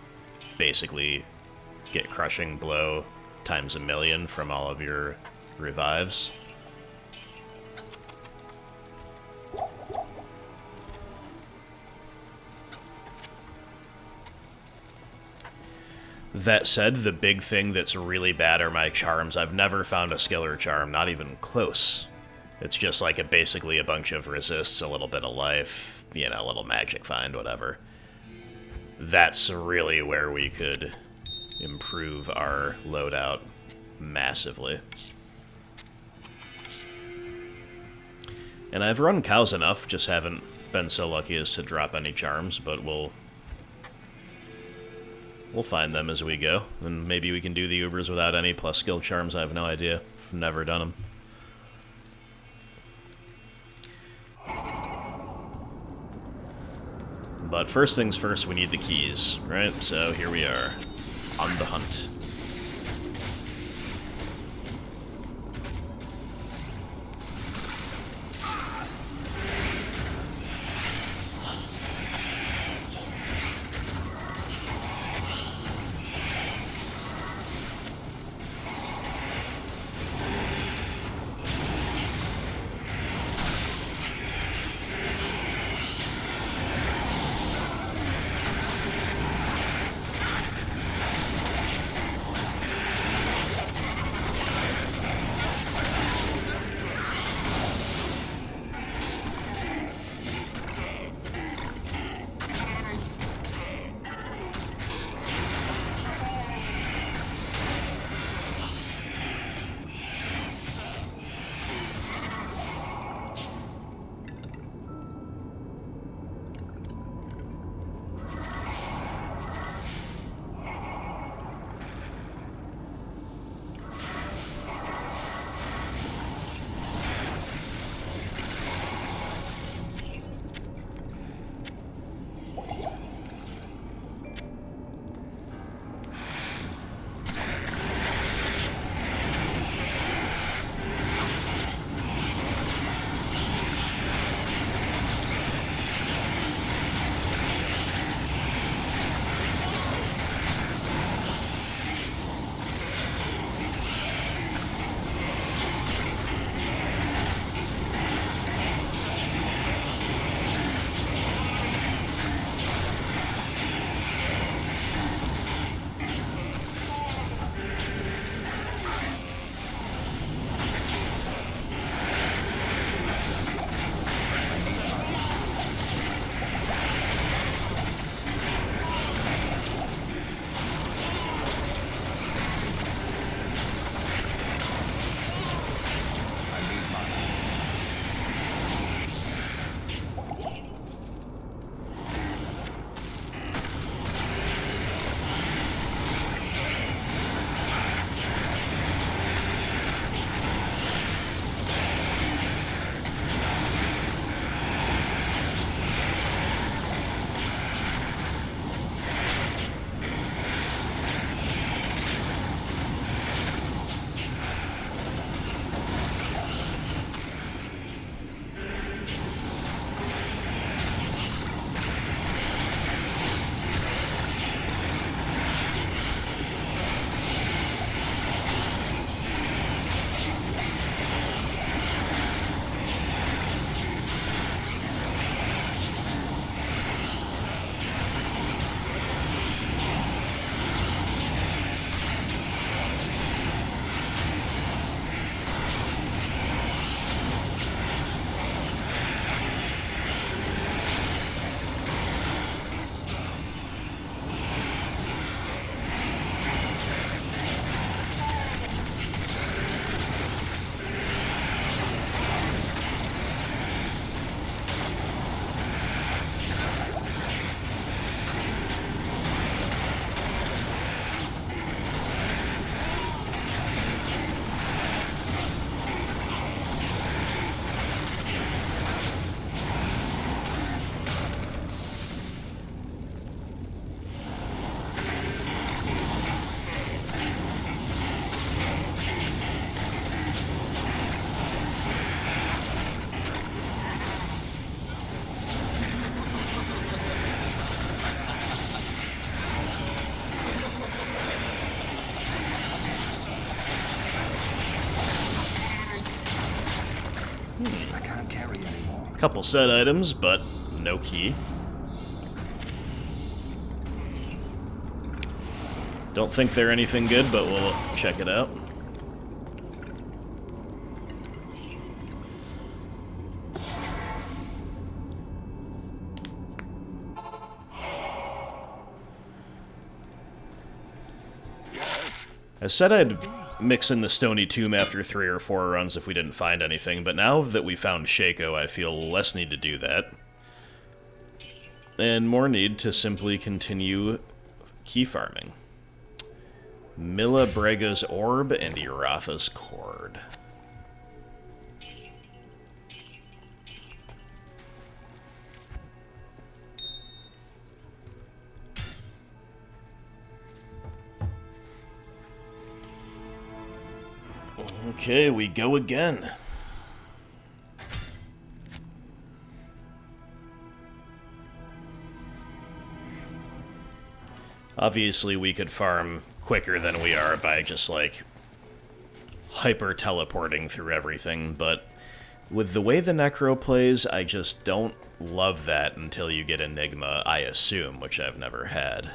basically get crushing blow times 1,000,000 from all of your revives. That said, the big thing that's really bad are my charms. I've never found a skill or charm, not even close. It's just like basically a bunch of resists, a little bit of life, you know, a little magic find, whatever. That's really where we could improve our loadout massively. And I've run cows enough, just haven't been so lucky as to drop any charms, but we'll find them as we go, and maybe we can do the Ubers without any plus skill charms. I have no idea. I've never done them. But first things first, we need the keys, right? So here we are, on the hunt. Couple set items, but no key. Don't think they're anything good, but we'll check it out. I said I'd mix in the Stony Tomb after 3 or 4 runs if we didn't find anything, but now that we found Shako, I feel less need to do that. And more need to simply continue key farming. Milla Brega's Orb and Iratha's Cord. Okay, we go again. Obviously, we could farm quicker than we are by just, like, hyper-teleporting through everything, but with the way the Necro plays, I just don't love that until you get Enigma, I assume, which I've never had.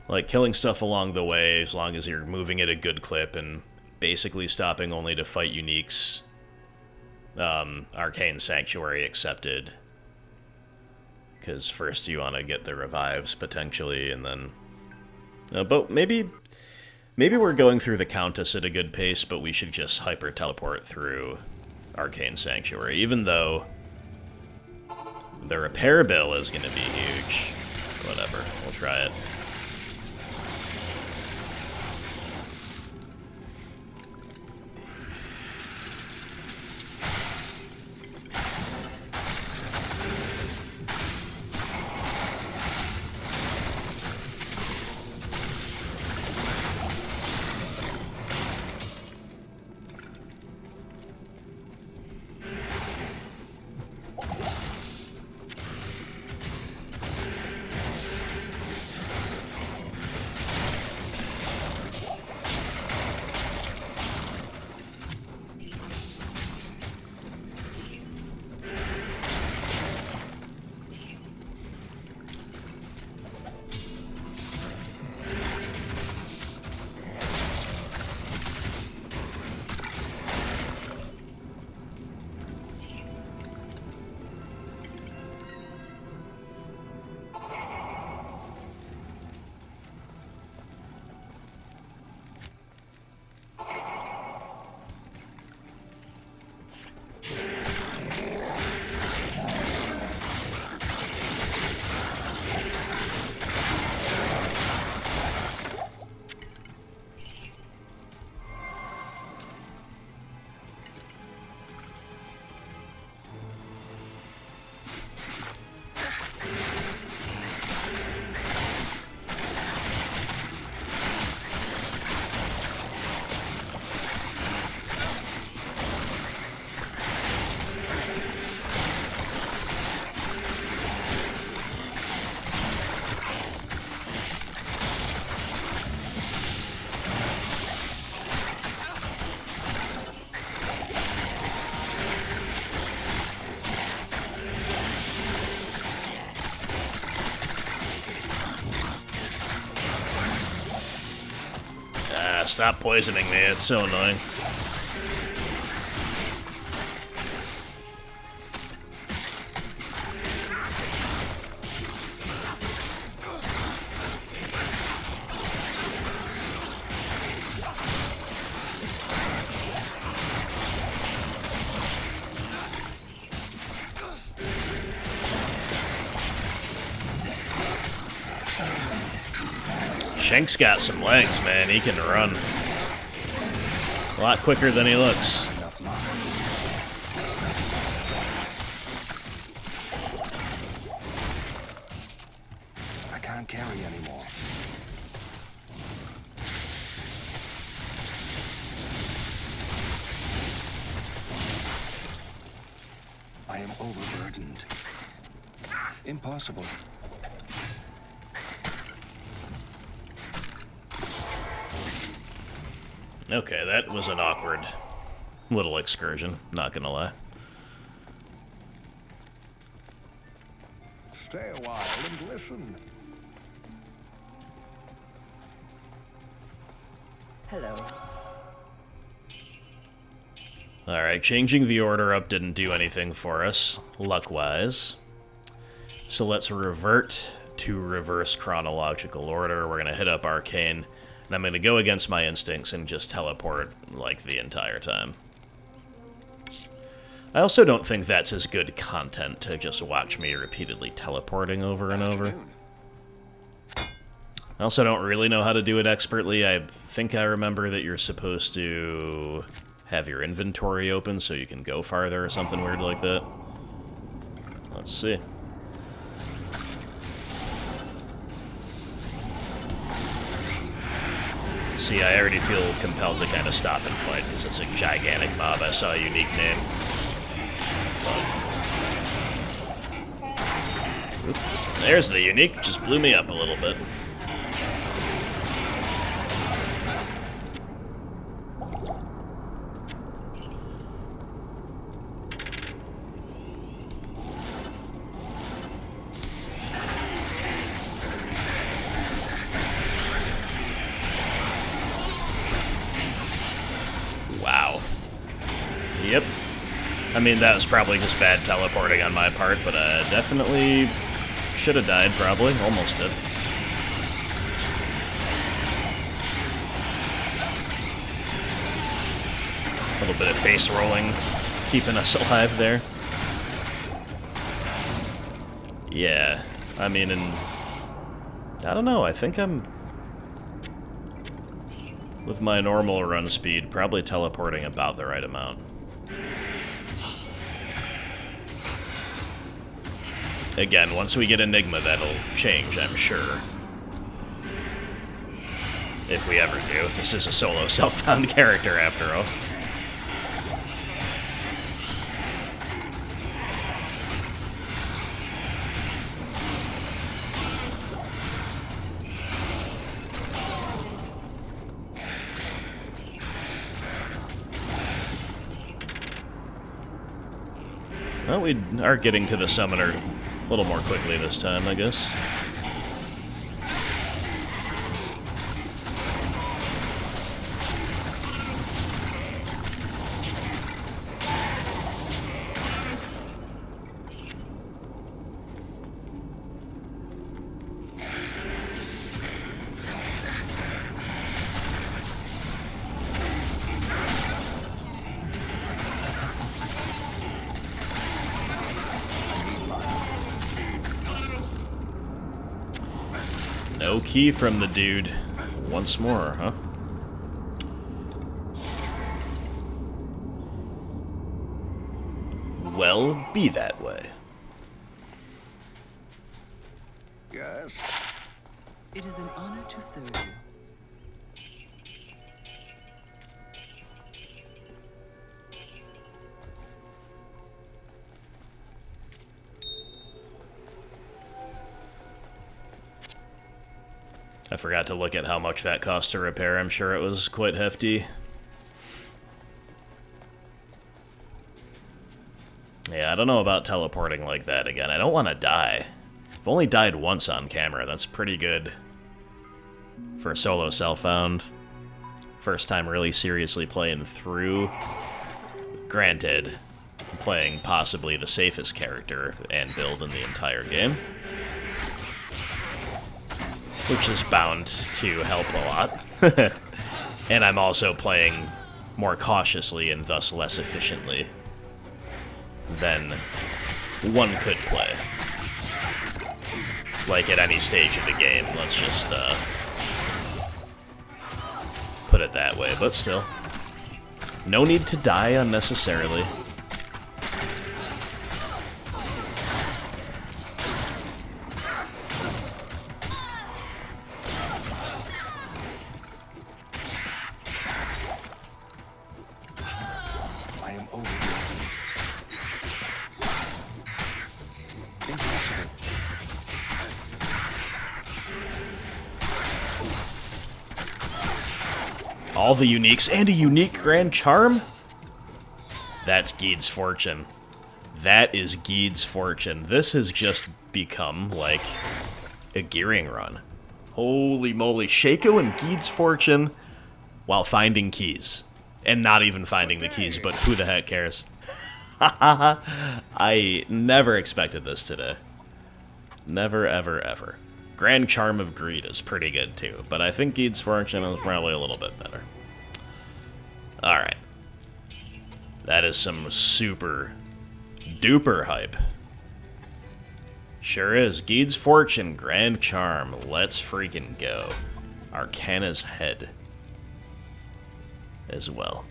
Like, killing stuff along the way, as long as you're moving at a good clip and basically stopping only to fight uniques. Arcane Sanctuary accepted. Because first you want to get the revives, potentially, and then... but maybe we're going through the Countess at a good pace, but we should just hyper-teleport through Arcane Sanctuary, even though the repair bill is going to be huge. Whatever, we'll try it. Stop poisoning me, it's so annoying. Shenk's got some legs, man. He can run a lot quicker than he looks. I can't carry anymore. I am overburdened. Impossible. Okay, that was an awkward Little excursion, not gonna lie. Stay a while and listen. Hello. Alright, changing the order up didn't do anything for us, luck-wise. So let's revert to reverse chronological order. We're gonna hit up arcane, and I'm gonna go against my instincts and just teleport, like, the entire time. I also don't think that's as good content to just watch me repeatedly teleporting over and over. I also don't really know how to do it expertly. I think I remember that you're supposed to have your inventory open so you can go farther or something weird like that. Let's see. See, I already feel compelled to kind of stop and fight because it's a gigantic mob. I saw a unique name. Oop, there's the unique. Just blew me up a little bit. Wow. Yep. I mean, that was probably just bad teleporting on my part, but definitely should have died, probably. Almost did. A little bit of face rolling, keeping us alive there. Yeah, I mean, and I don't know, I think I'm, with my normal run speed, probably teleporting about the right amount. Again, once we get Enigma, that'll change, I'm sure. If we ever do. This is a solo self-found character, after all. Well, we are getting to the summoner a little more quickly this time, I guess. No key from the dude. Once more, huh? Well, be that way. Yes. It is an honor to serve you. I forgot to look at how much that cost to repair. I'm sure it was quite hefty. Yeah, I don't know about teleporting like that again. I don't want to die. I've only died once on camera. That's pretty good for a solo self-found. First time really seriously playing through. Granted, I'm playing possibly the safest character and build in the entire game, which is bound to help a lot. And I'm also playing more cautiously and thus less efficiently than one could play. Like at any stage of the game, let's just put it that way, but still. No need to die unnecessarily. I am overwhelmed. Impossible. All the uniques and a unique Grand Charm? That's Gheed's Fortune. That is Gheed's Fortune. This has just become, like, a gearing run. Holy moly. Shako and Gheed's Fortune while finding keys. And not even finding the keys, but who the heck cares? I never expected this today. Never, ever, ever. Grand Charm of Greed is pretty good, too. But I think Gheed's Fortune is probably a little bit better. Alright. That is some super duper hype. Sure is. Gheed's Fortune, Grand Charm. Let's freaking go. Arcana's Head as well.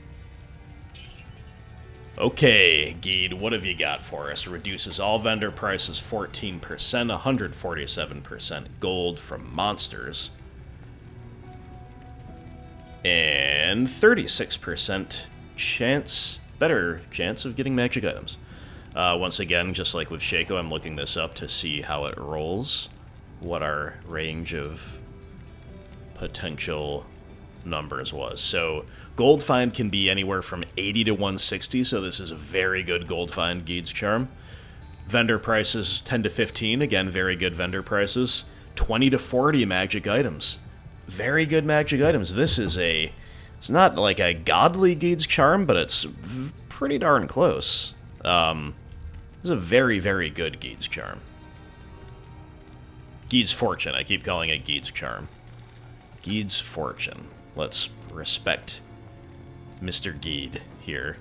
Okay, Gheed, what have you got for us? Reduces all vendor prices 14%, 147% gold from monsters, and 36% better chance of getting magic items. Once again, just like with Shako, I'm looking this up to see how it rolls, what our range of potential numbers was. So gold find can be anywhere from 80 to 160, so this is a very good gold find, Gheed's Charm. Vendor prices 10 to 15, again, very good vendor prices. 20 to 40 magic items. Very good magic items. This is it's not like a godly Gheed's Charm, but it's pretty darn close. This is a very, very good Gheed's Charm. Gheed's Fortune, I keep calling it Gheed's Charm. Gheed's Fortune. Let's respect Mr. Gheed here.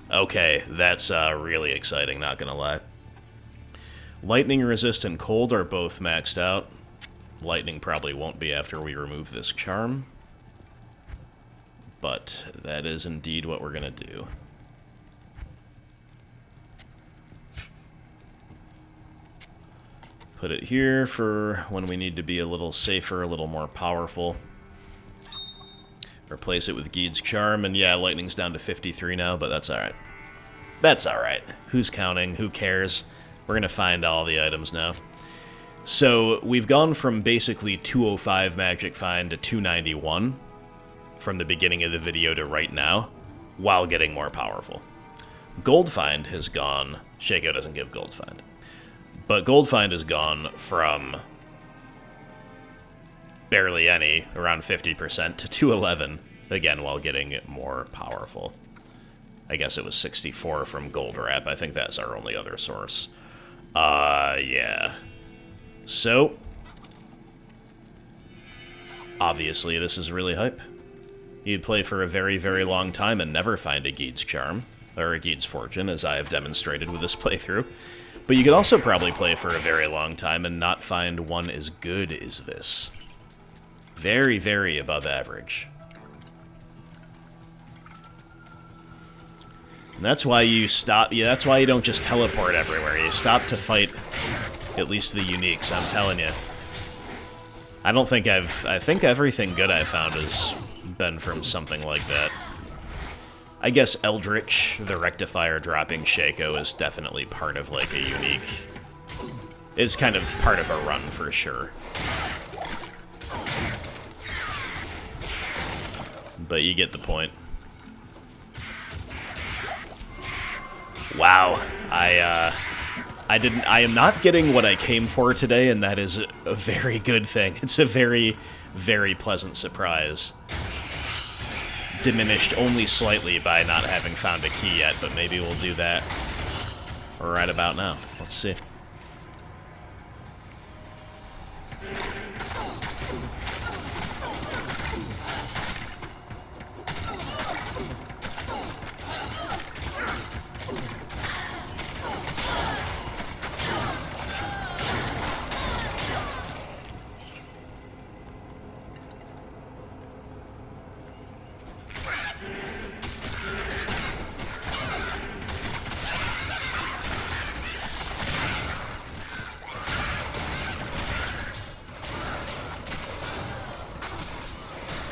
Okay, that's really exciting, not gonna lie. Lightning resist and cold are both maxed out. Lightning probably won't be after we remove this charm. But that is indeed what we're gonna do. Put it here for when we need to be a little safer, a little more powerful. Replace it with Gheed's Charm, and yeah, lightning's down to 53 now, but that's alright. That's alright. Who's counting? Who cares? We're gonna find all the items now. So, we've gone from basically 205 magic find to 291 from the beginning of the video to right now, while getting more powerful. Gold find has gone... Shako doesn't give gold find. But gold find has gone from barely any, around 50%, to 211, again, while getting it more powerful. I guess it was 64 from gold wrap. I think that's our only other source. Yeah. So, obviously this is really hype. You'd play for a very, very long time and never find a Gheed's Charm, or a Gheed's Fortune, as I have demonstrated with this playthrough. But you could also probably play for a very long time and not find one as good as this. Very, very above average. And that's why you stop. Yeah, that's why you don't just teleport everywhere. You stop to fight at least the uniques, I'm telling you. I think everything good I've found has been from something like that. I guess Eldritch, the rectifier dropping Shako, is definitely part of, like, a unique... It's kind of part of a run, for sure. But you get the point. Wow. I am not getting what I came for today, and that is a very good thing. It's a very, very pleasant surprise. Diminished only slightly by not having found a key yet, but maybe we'll do that right about now. Let's see.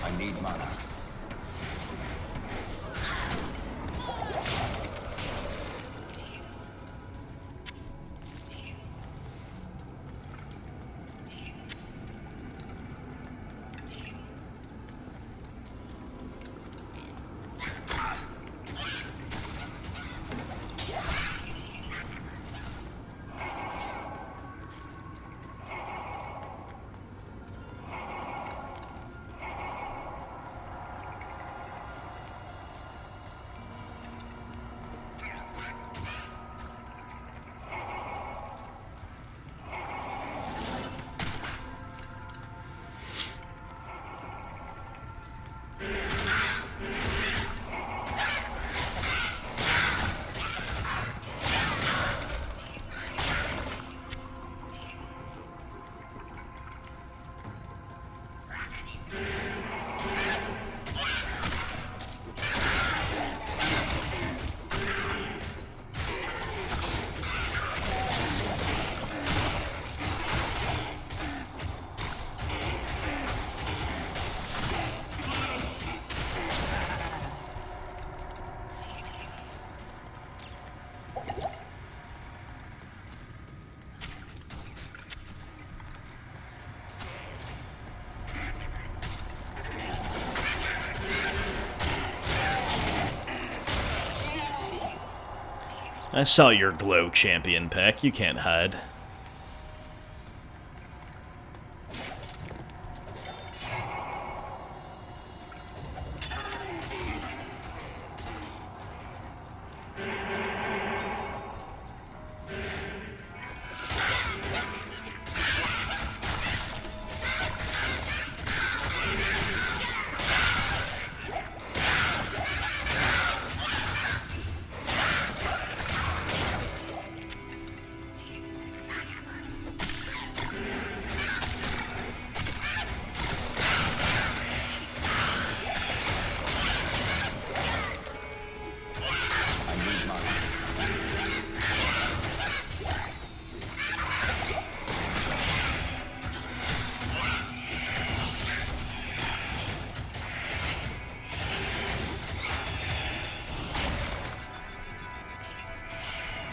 I need mana. I saw your glow champion pack. You can't hide.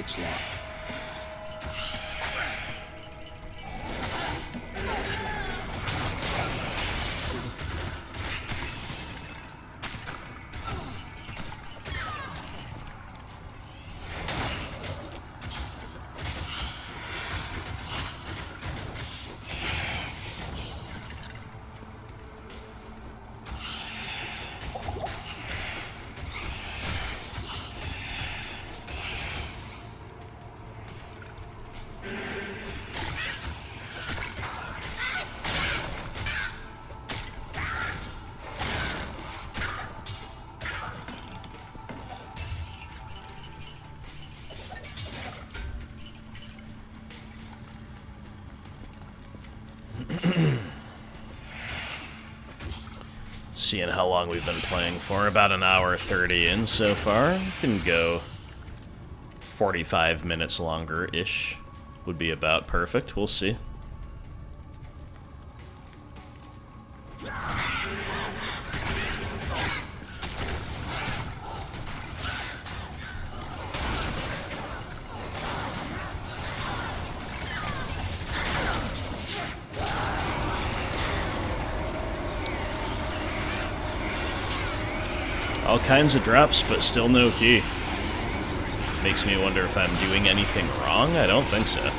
It's locked. Seeing how long we've been playing for, about an hour 30 in so far. We can go 45 minutes longer-ish. Would be about perfect. We'll see. All kinds of drops, but still no key. Makes me wonder if I'm doing anything wrong. I don't think so. I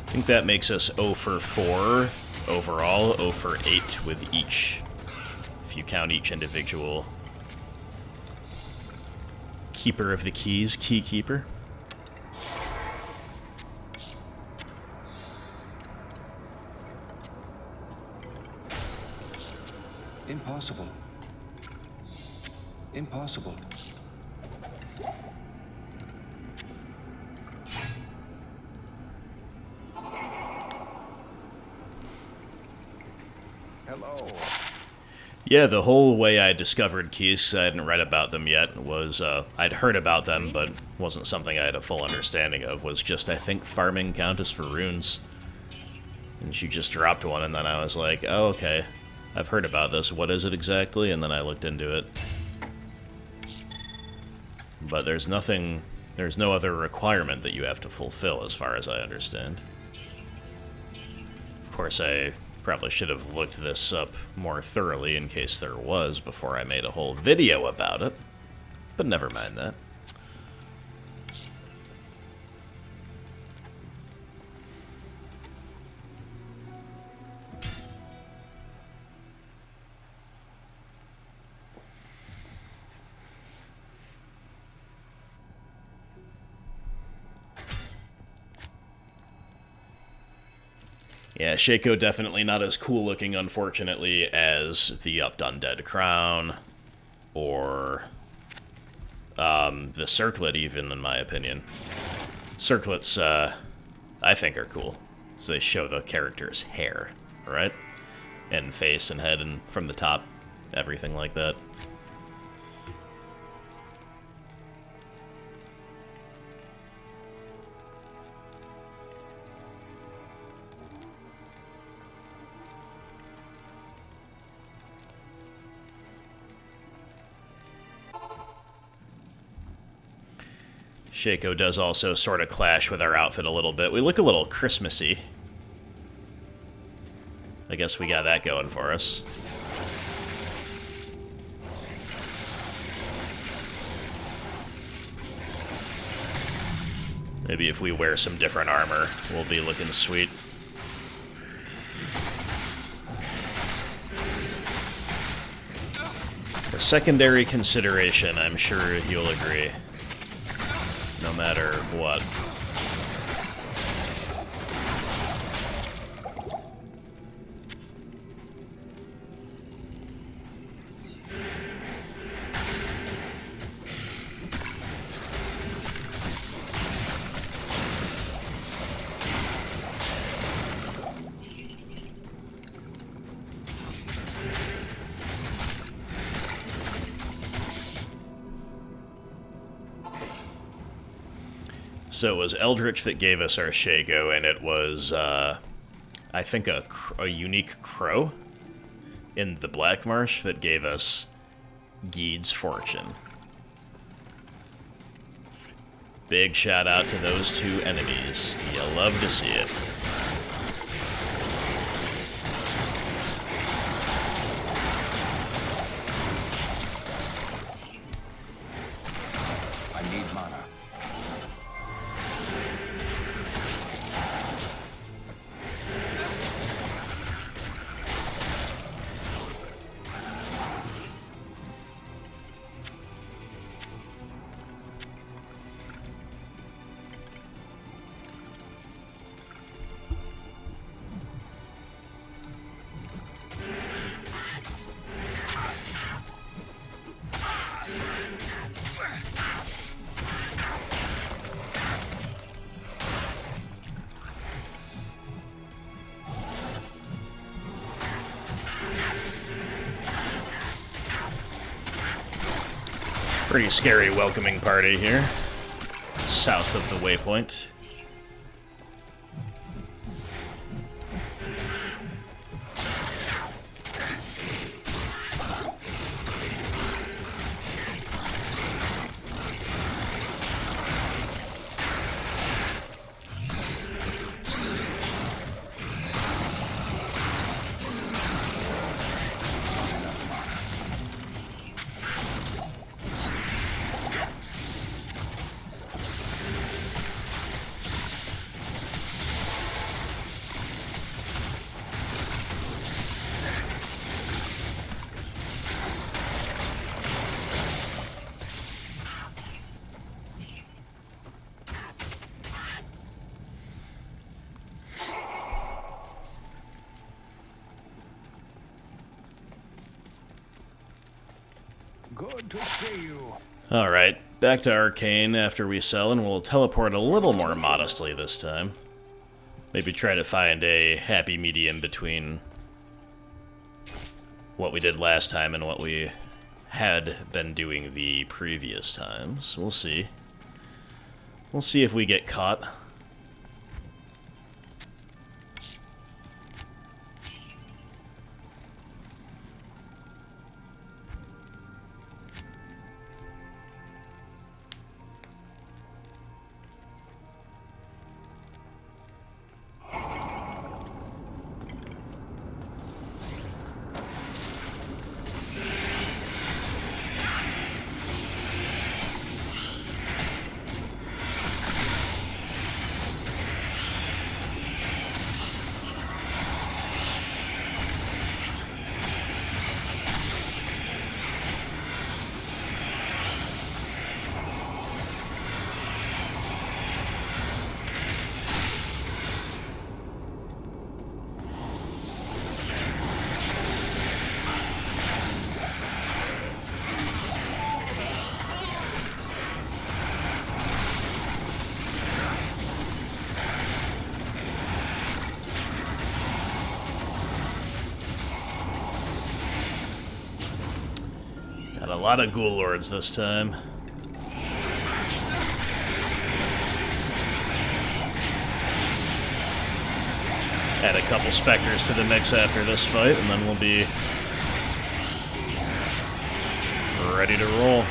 think that makes us 0 for 4 overall, 0 for 8 with each, if you count each individual keeper of the keys, key keeper. Impossible. Impossible. Hello. Yeah, the whole way I discovered keys, I hadn't read about them yet, was, I'd heard about them, but wasn't something I had a full understanding of, was just, I think, farming countess for runes. And she just dropped one, and then I was like, oh, okay. I've heard about this. What is it exactly? And then I looked into it. But there's nothing... There's no other requirement that you have to fulfill, as far as I understand. Of course, I probably should have looked this up more thoroughly in case there was before I made a whole video about it. But never mind that. Yeah, Shako definitely not as cool looking, unfortunately, as the Upped Undead Crown, or the circlet, even, in my opinion. Circlets, I think, are cool. So they show the character's hair, right? And face and head, and from the top, everything like that. Shako does also sort of clash with our outfit a little bit. We look a little Christmassy. I guess we got that going for us. Maybe if we wear some different armor, we'll be looking sweet. A secondary consideration, I'm sure you'll agree. No matter what. So it was Eldritch that gave us our Shako, and it was, I think, a unique crow in the Black Marsh that gave us Gheed's Fortune. Big shout out to those two enemies. You love to see it. I need mana. Pretty scary welcoming party here, south of the waypoint. Good to see you. Alright, back to Arcane after we sell, and we'll teleport a little more modestly this time. Maybe try to find a happy medium between what we did last time and what we had been doing the previous times. We'll see. We'll see if we get caught. Got a lot of ghoul lords this time. Add a couple specters to the mix after this fight, and then we'll be ready to roll.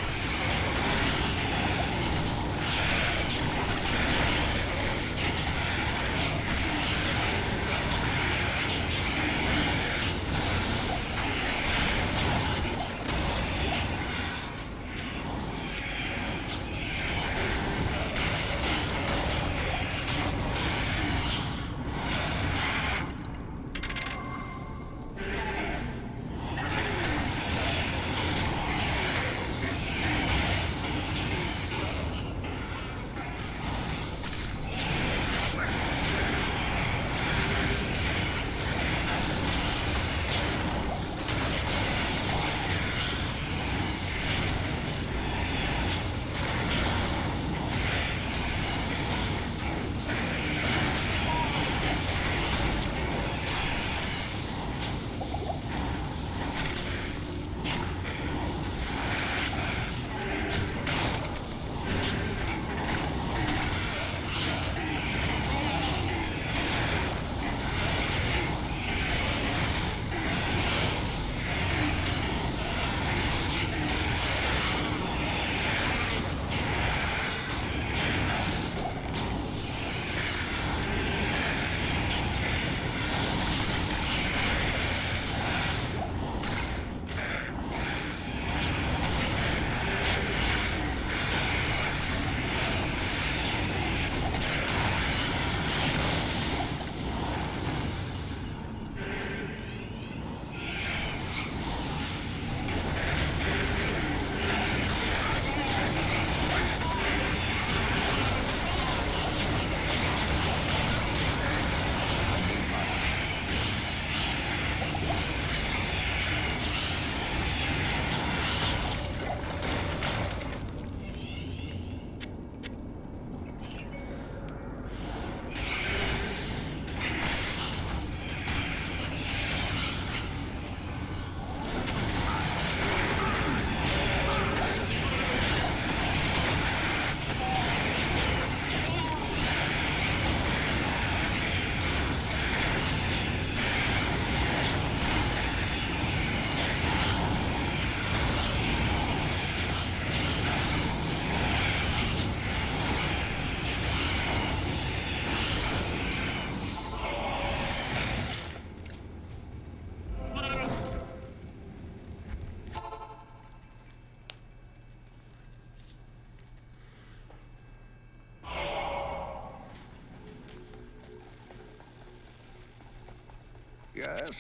Yes?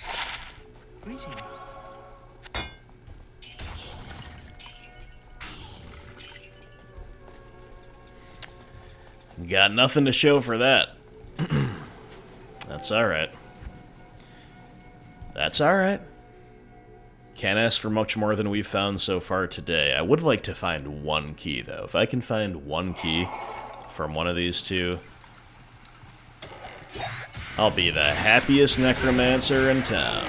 Greetings. Got nothing to show for that. That's alright. That's alright. Can't ask for much more than we've found so far today. I would like to find one key, though. If I can find one key from one of these two, I'll be the happiest necromancer in town.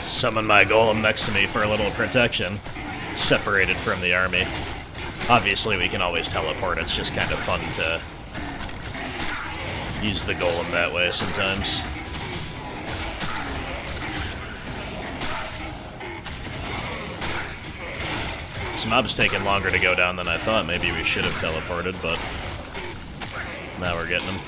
Summon my golem next to me for a little protection, separated from the army. Obviously, we can always teleport. It's just kind of fun to use the golem that way sometimes. This mob's taking longer to go down than I thought. Maybe we should have teleported, but now we're getting them.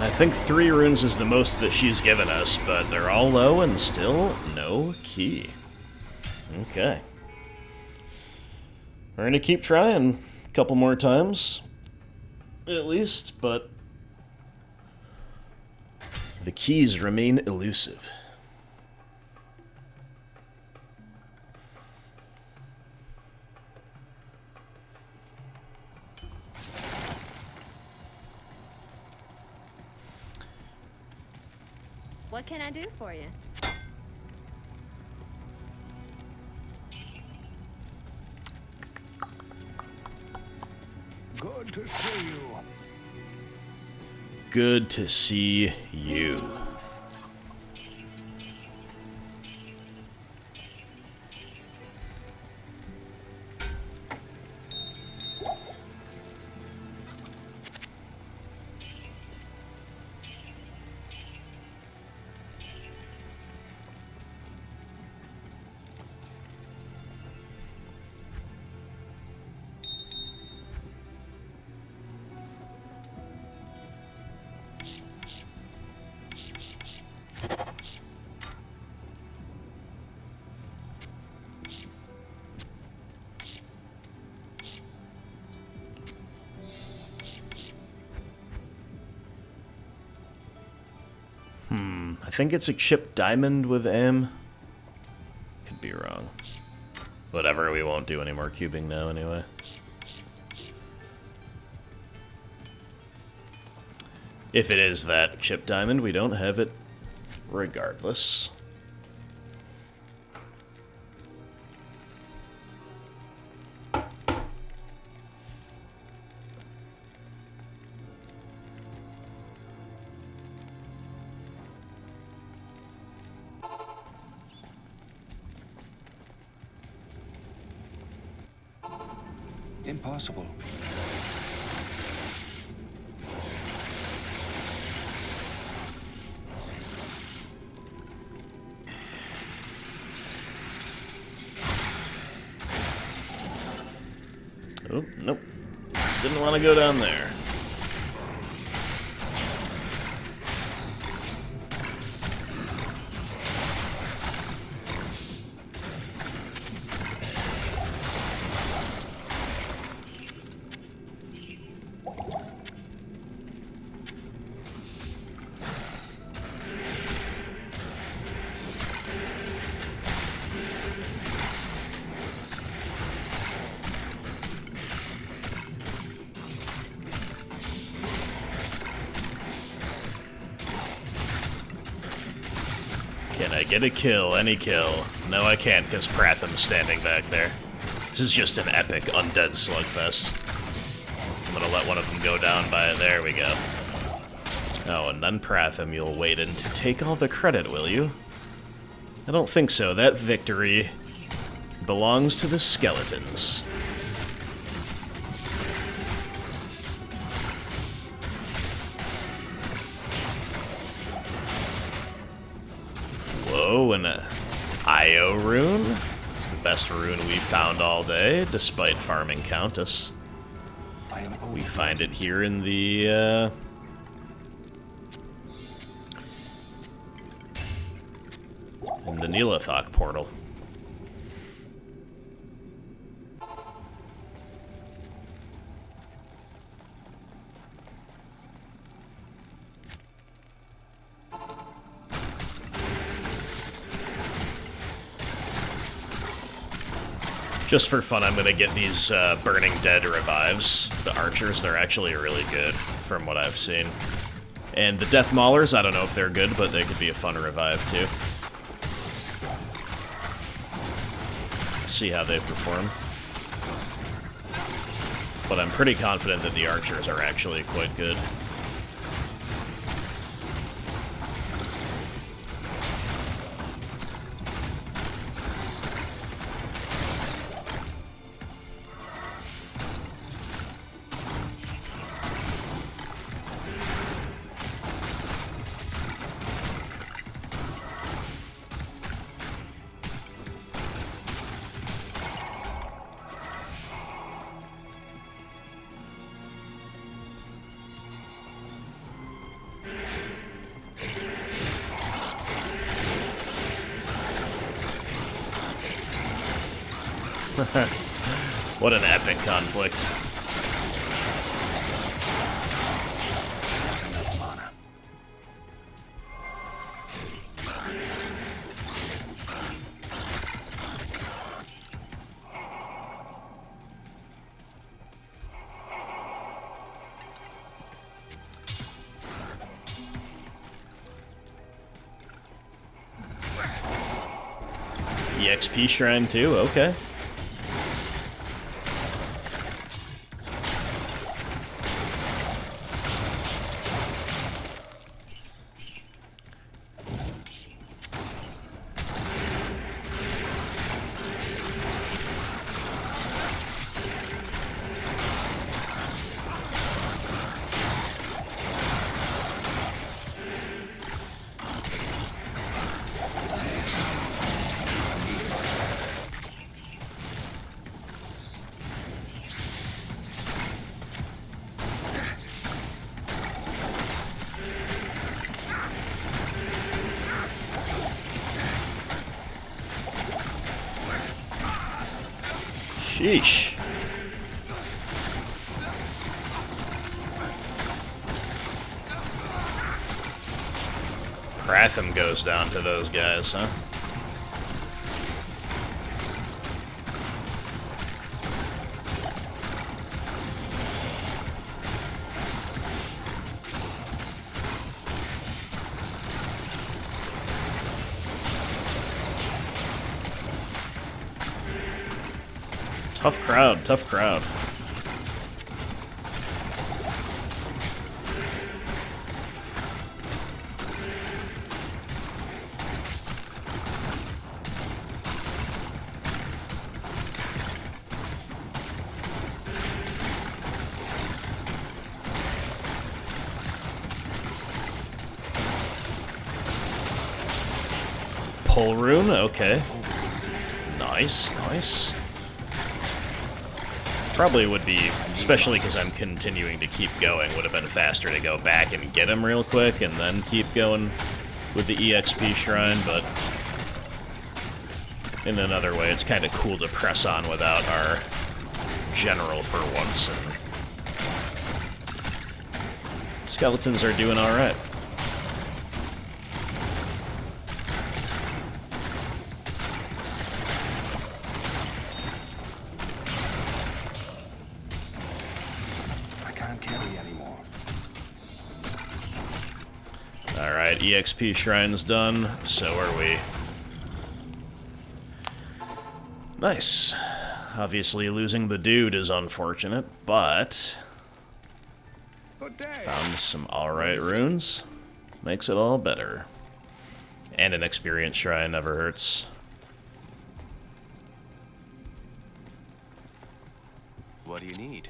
I think 3 runes is the most that she's given us, but they're all low and still no key. Okay. We're gonna keep trying a couple more times, at least, but the keys remain elusive. What can I do for you? Good to see you. Good to see you. I think it's a chipped diamond with M. Could be wrong. Whatever, we won't do any more cubing now anyway. If it is that chipped diamond, we don't have it regardless. Impossible. Oh, nope. Didn't want to go down there. Can I get a kill? Any kill? No, I can't, because Pratham's standing back there. This is just an epic undead slugfest. I'm gonna let one of them go down by it. There we go. Oh, and then Pratham, you'll wait in to take all the credit, will you? I don't think so. That victory belongs to the skeletons. Whoa, and an IO rune? It's the best rune we found all day, despite farming Countess. We find it here in the, Neelathok portal. Just for fun, I'm gonna get these Burning Dead revives. The archers, they're actually really good, from what I've seen. And the Death Maulers, I don't know if they're good, but they could be a fun revive, too. See how they perform. But I'm pretty confident that the archers are actually quite good. What an epic conflict. Enough mana. EXP shrine too, okay. Sheesh. Pratham goes down to those guys, huh? Tough crowd, tough crowd. Pull rune, okay. Nice, nice. Probably would be, especially because I'm continuing to keep going, would have been faster to go back and get him real quick and then keep going with the EXP shrine, but in another way, it's kind of cool to press on without our general for once. And skeletons are doing alright. Alright, EXP shrine's done, so are we. Nice. Obviously losing the dude is unfortunate, but found some alright runes. Makes it all better. And an experience shrine never hurts. What do you need?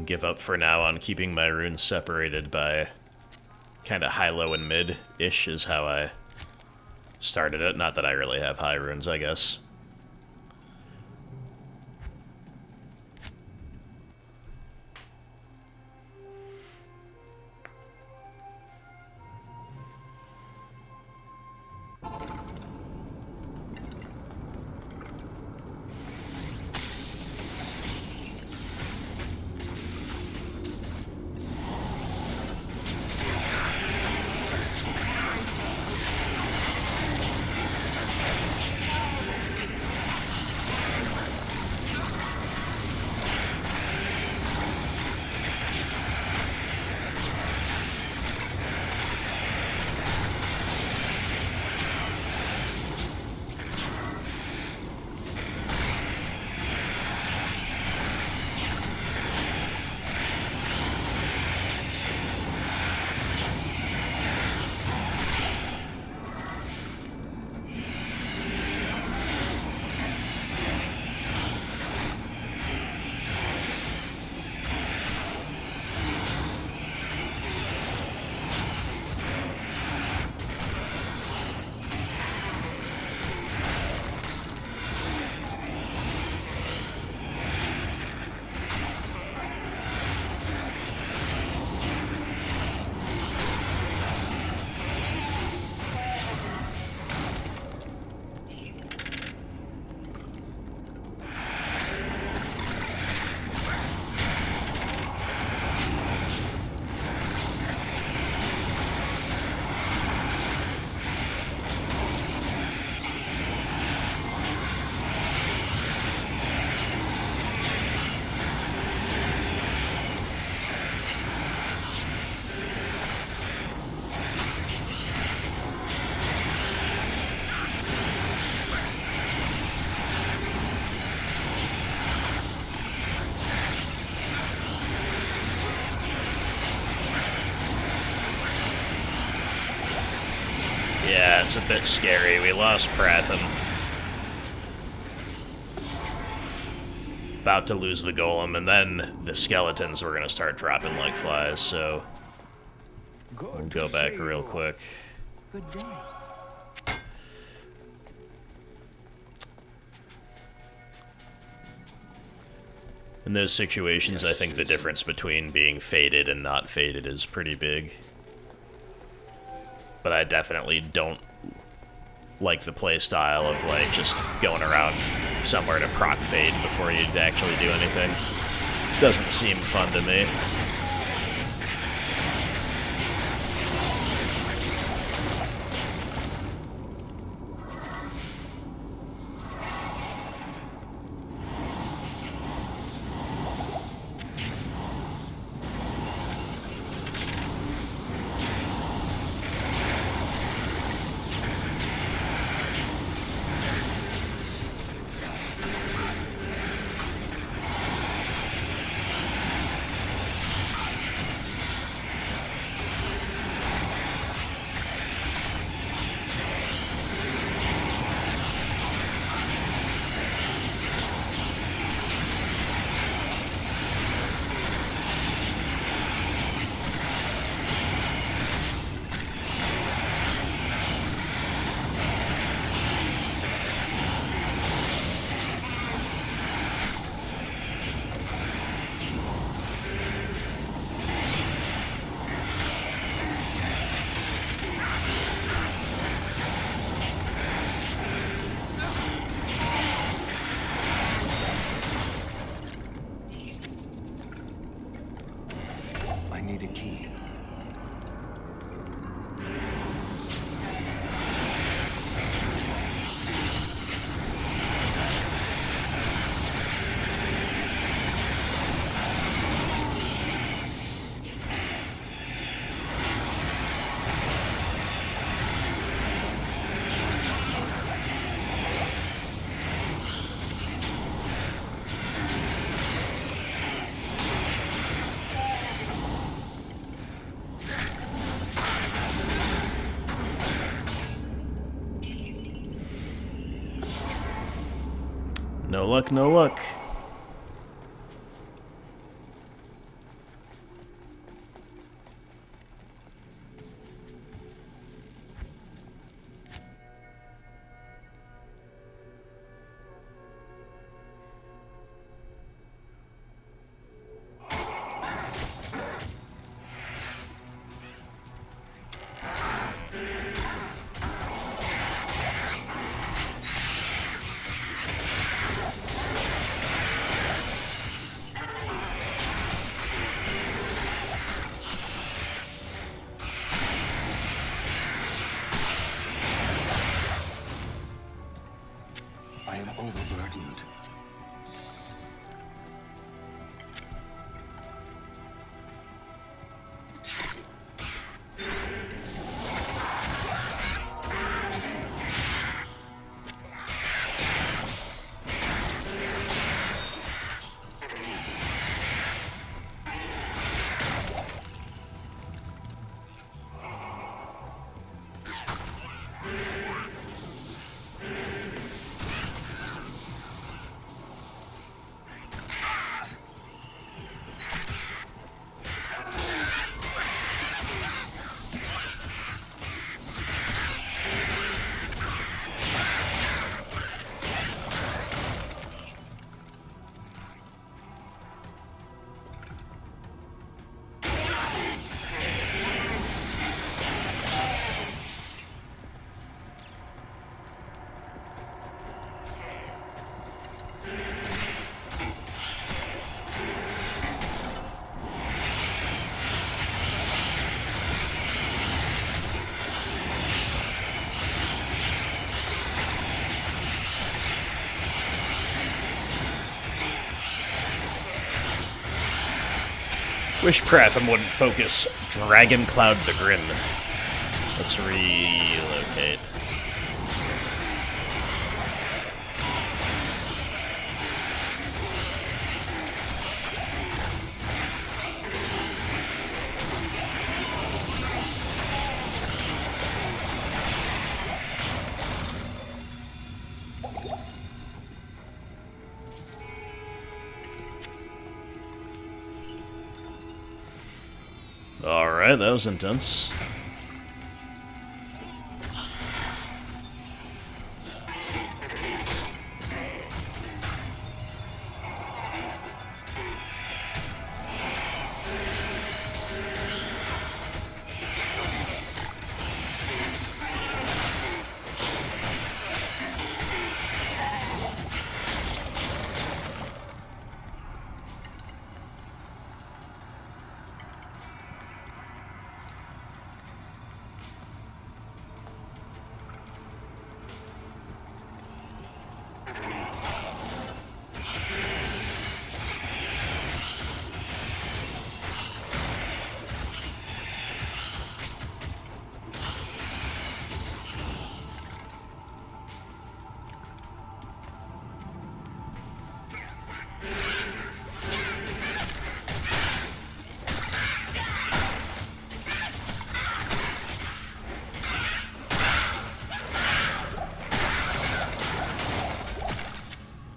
Give up for now on keeping my runes separated by kind of high, low, and mid-ish is how I started it. Not that I really have high runes, I guess. Yeah, it's a bit scary. We lost Pratham. About to lose the golem, and then the skeletons were gonna start dropping like flies, so we'll go back real quick. Good day. In those situations, I think the difference between being faded and not faded is pretty big. But I definitely don't like the playstyle of, like, just going around somewhere to proc fade before you actually do anything. Doesn't seem fun to me. I need a key. No luck, no luck. I am overburdened. Wish Pratham wouldn't focus Dragon Cloud the Grin. Let's relocate. Alright, that was intense.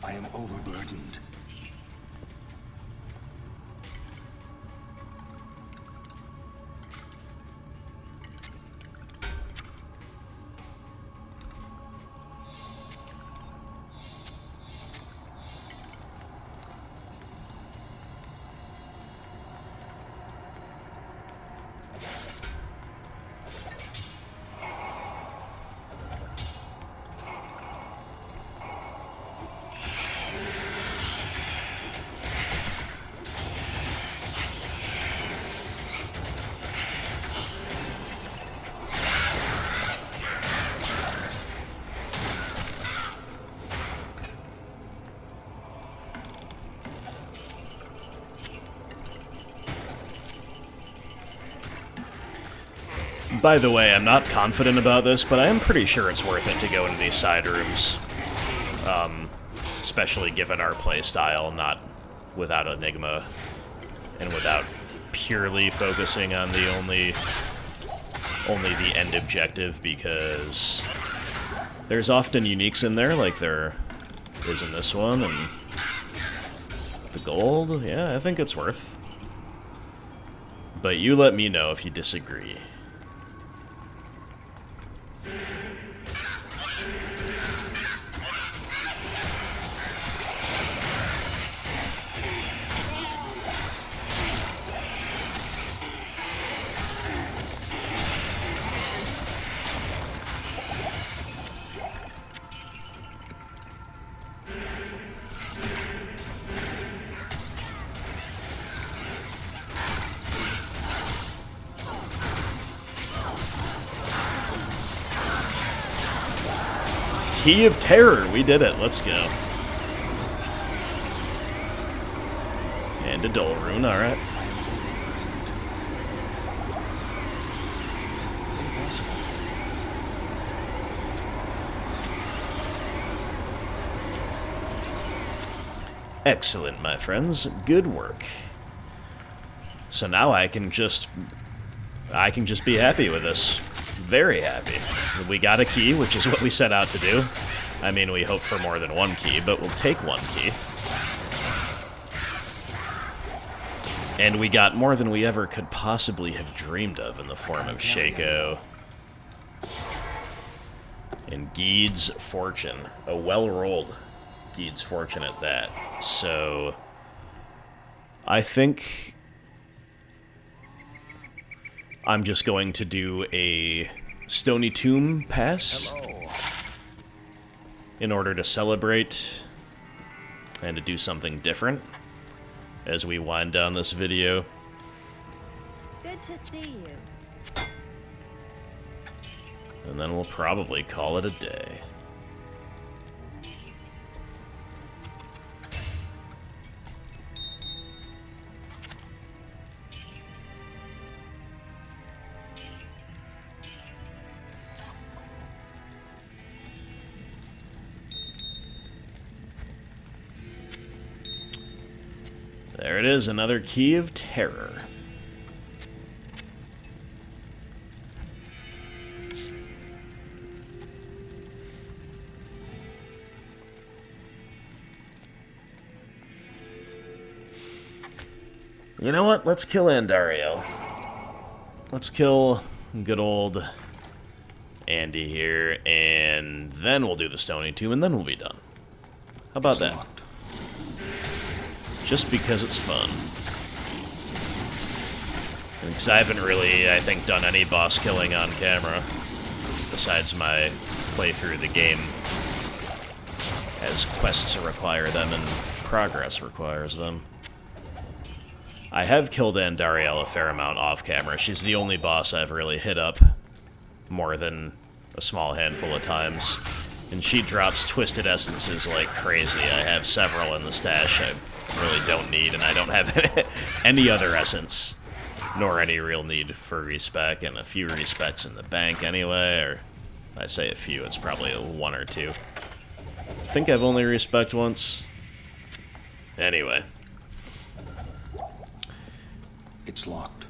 I am overburdened. By the way, I'm not confident about this, but I am pretty sure it's worth it to go into these side rooms. Especially given our playstyle, not without Enigma, and without purely focusing on the only the end objective, because there's often uniques in there, like there is in this one, and the gold, yeah, I think it's worth. But you let me know if you disagree. Key of Terror, we did it, let's go. And a dull rune, alright. Excellent, my friends. Good work. So now I can just be happy with this. Very happy. We got a key, which is what we set out to do. I mean, we hope for more than one key, but we'll take one key. And we got more than we ever could possibly have dreamed of in the form of Shako. And Gheed's Fortune. A well-rolled Gheed's Fortune at that. So I think I'm just going to do a Stony Tomb pass in order to celebrate and to do something different as we wind down this video. Good to see you. And then we'll probably call it a day. There it is, another Key of Terror. You know what? Let's kill Andariel. let's kill good old Andy here, and then we'll do the Stony Tomb, and then we'll be done. How about that? Just because it's fun. Because I haven't really, I think, done any boss killing on camera, besides my playthrough of the game, as quests require them and progress requires them. I have killed Andariel a fair amount off camera. She's the only boss I've really hit up more than a small handful of times. And she drops twisted essences like crazy. I have several in the stash I really don't need, and I don't have any other essence, nor any real need for respec, and a few respecs in the bank anyway, or I say a few, it's probably one or two. I think I've only respect once. Anyway. It's locked.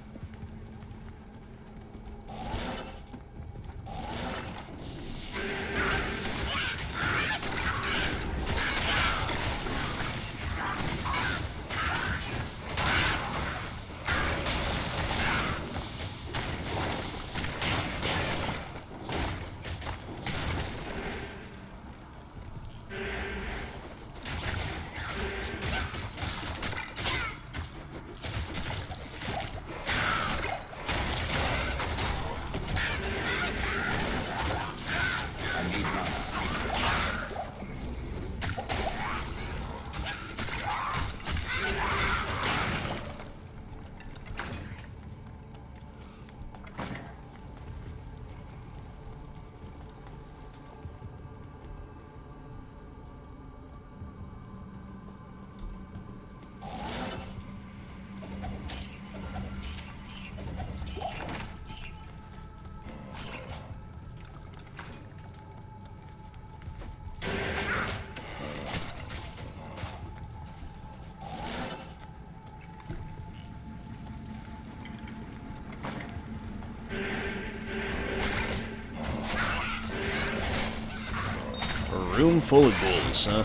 Room full of ghouls, huh?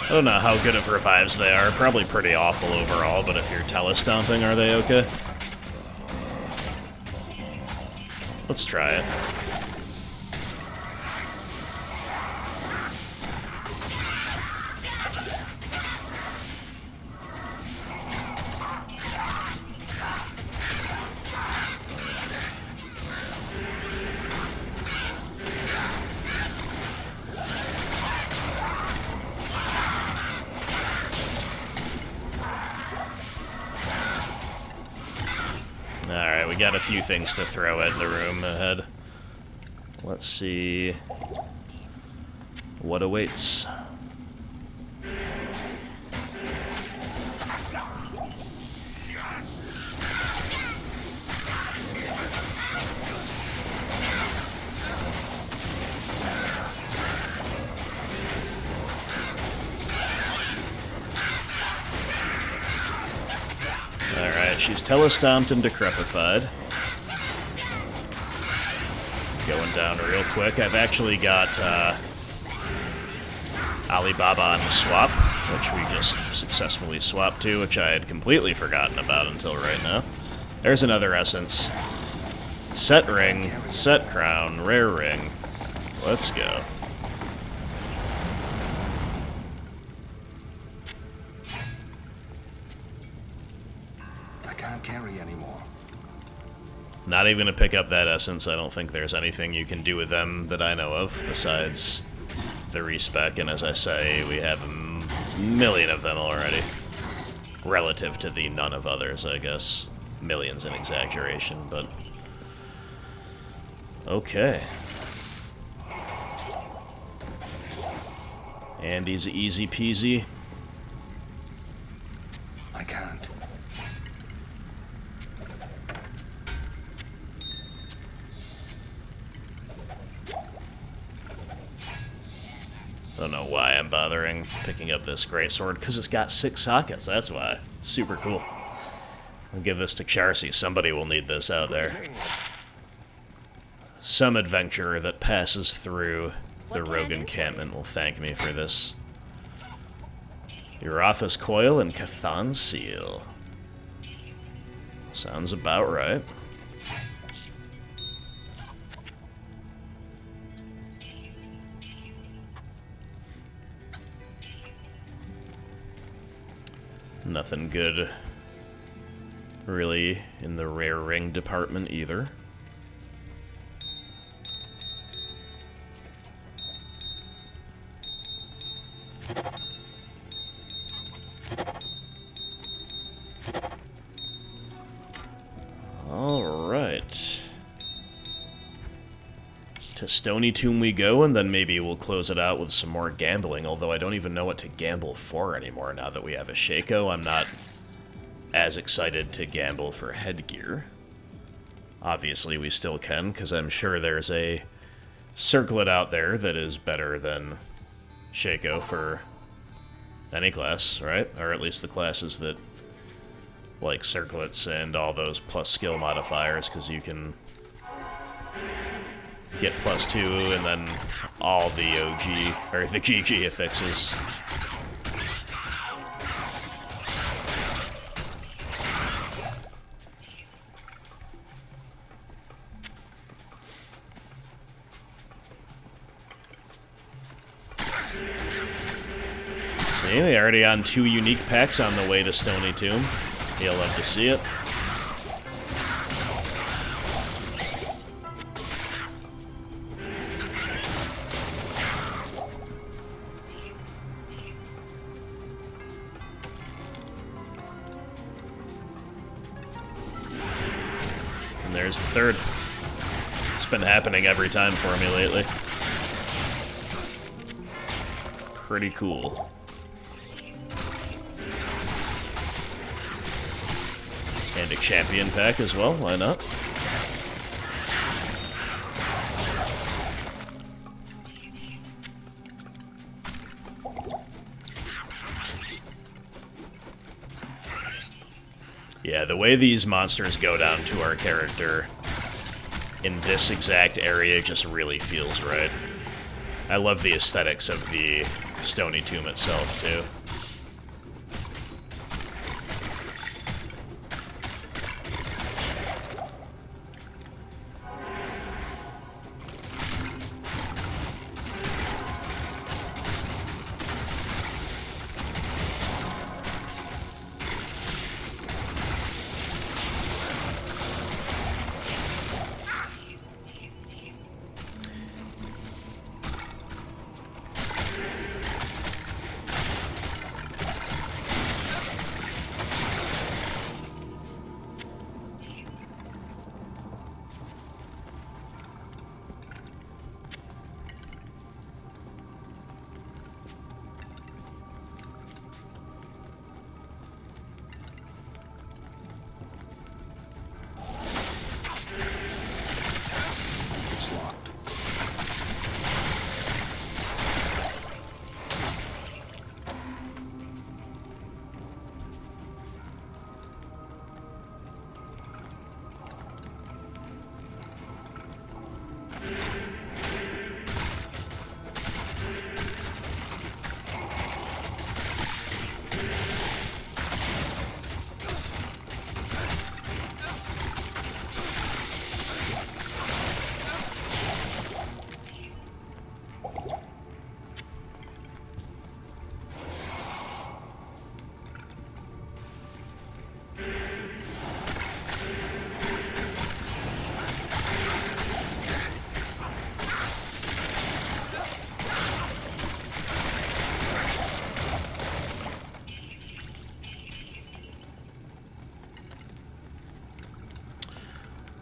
I don't know how good of revives they are. Probably pretty awful overall, but if you're telestomping, are they okay? Let's try it. Alright, we got a few things to throw at the room ahead. Let's see what awaits. Alright, she's telestomped and decrepified. Going down real quick. I've actually got Alibaba on the swap, which we just successfully swapped to, which I had completely forgotten about until right now. There's another essence. Set ring, set crown, rare ring. Let's go. Carry anymore. Not even gonna pick up that essence. I don't think there's anything you can do with them that I know of besides the respec, and as I say, we have a million of them already. Relative to the none of others, I guess. Millions an exaggeration, but... okay. Andy's easy peasy. I can't. I don't know why I'm bothering picking up this greatsword, because it's got 6 sockets, that's why. It's super cool. I'll give this to Charcy. Somebody will need this out there. Some adventurer that passes through the rogue encampment will thank me for this. Uratha's Coil and Cathan's Seal. Sounds about right. Nothing good, really, in the rare ring department either. Alright. To Stony Tomb we go, and then maybe we'll close it out with some more gambling, although I don't even know what to gamble for anymore now that we have a shako. I'm not as excited to gamble for headgear. Obviously we still can, because I'm sure there's a circlet out there that is better than shako for any class, right? Or at least the classes that like circlets and all those plus skill modifiers, because you can get +2 and then all the OG, or the GG affixes. See, they already on 2 unique packs on the way to Stony Tomb. You'll love to see it. And there's the third. It's been happening every time for me lately. Pretty cool. And a champion pack as well, why not? Yeah, the way these monsters go down to our character in this exact area just really feels right. I love the aesthetics of the Stony Tomb itself, too. It's locked.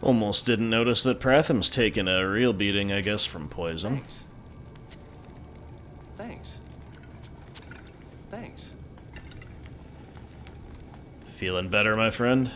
Almost didn't notice that Pratham's taken a real beating, I guess, from poison. Thanks. Thanks. Thanks. Feeling better, my friend?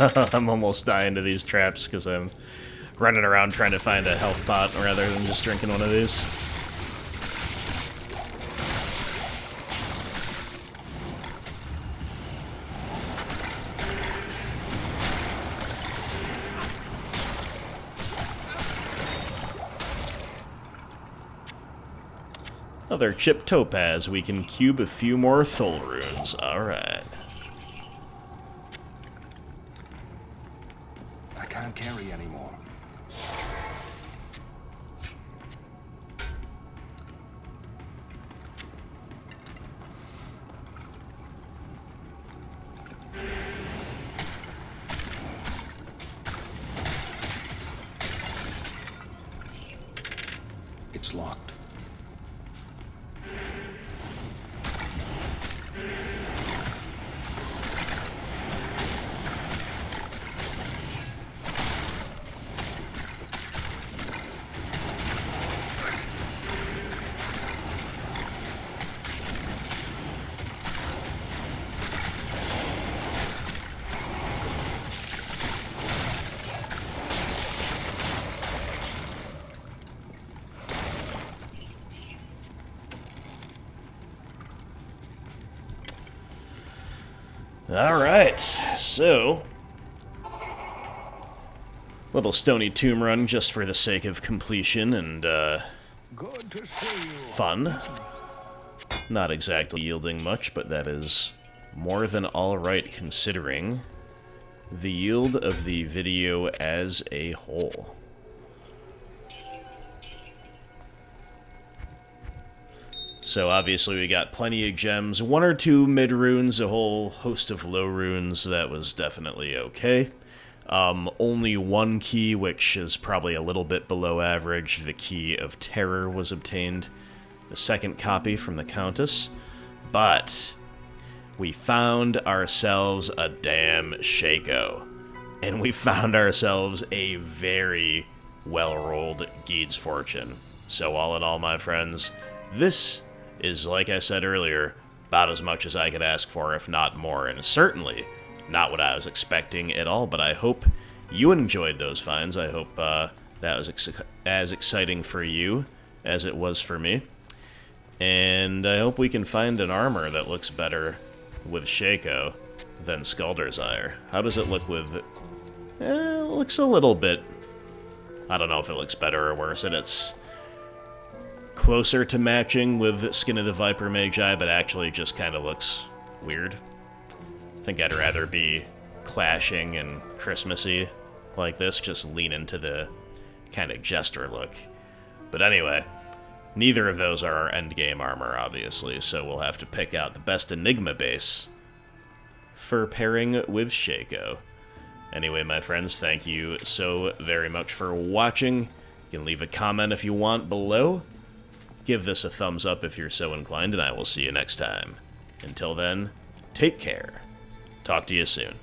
I'm almost dying to these traps because I'm running around trying to find a health pot rather than just drinking one of these. Another chip topaz. We can cube a few more Thul runes. Alright. I can't carry anymore. It's locked. Alright, so... little Stony Tomb run just for the sake of completion and, Good to see you. fun. Not exactly yielding much, but that is more than alright considering the yield of the video as a whole. So obviously we got plenty of gems, 1 or 2 mid runes, a whole host of low runes. That was definitely okay. Only 1 key, which is probably a little bit below average. The Key of Terror was obtained. The 2nd copy from the Countess. But we found ourselves a damn shako. And we found ourselves a very well-rolled Gheed's Fortune. So all in all, my friends, this is, like I said earlier, about as much as I could ask for, if not more, and certainly not what I was expecting at all, but I hope you enjoyed those finds. I hope that was as exciting for you as it was for me. And I hope we can find an armor that looks better with Shako than Skulder's Ire. How does it look with... it looks a little bit... I don't know if it looks better or worse, and it's closer to matching with Skin of the Viper Magi, but actually just kind of looks weird. I think I'd rather be clashing and Christmassy like this, just lean into the kind of jester look. But anyway, neither of those are our endgame armor, obviously, so we'll have to pick out the best Enigma base for pairing with Shako. Anyway, my friends, thank you so very much for watching. You can leave a comment if you want below. Give this a thumbs up if you're so inclined, and I will see you next time. Until then, take care. Talk to you soon.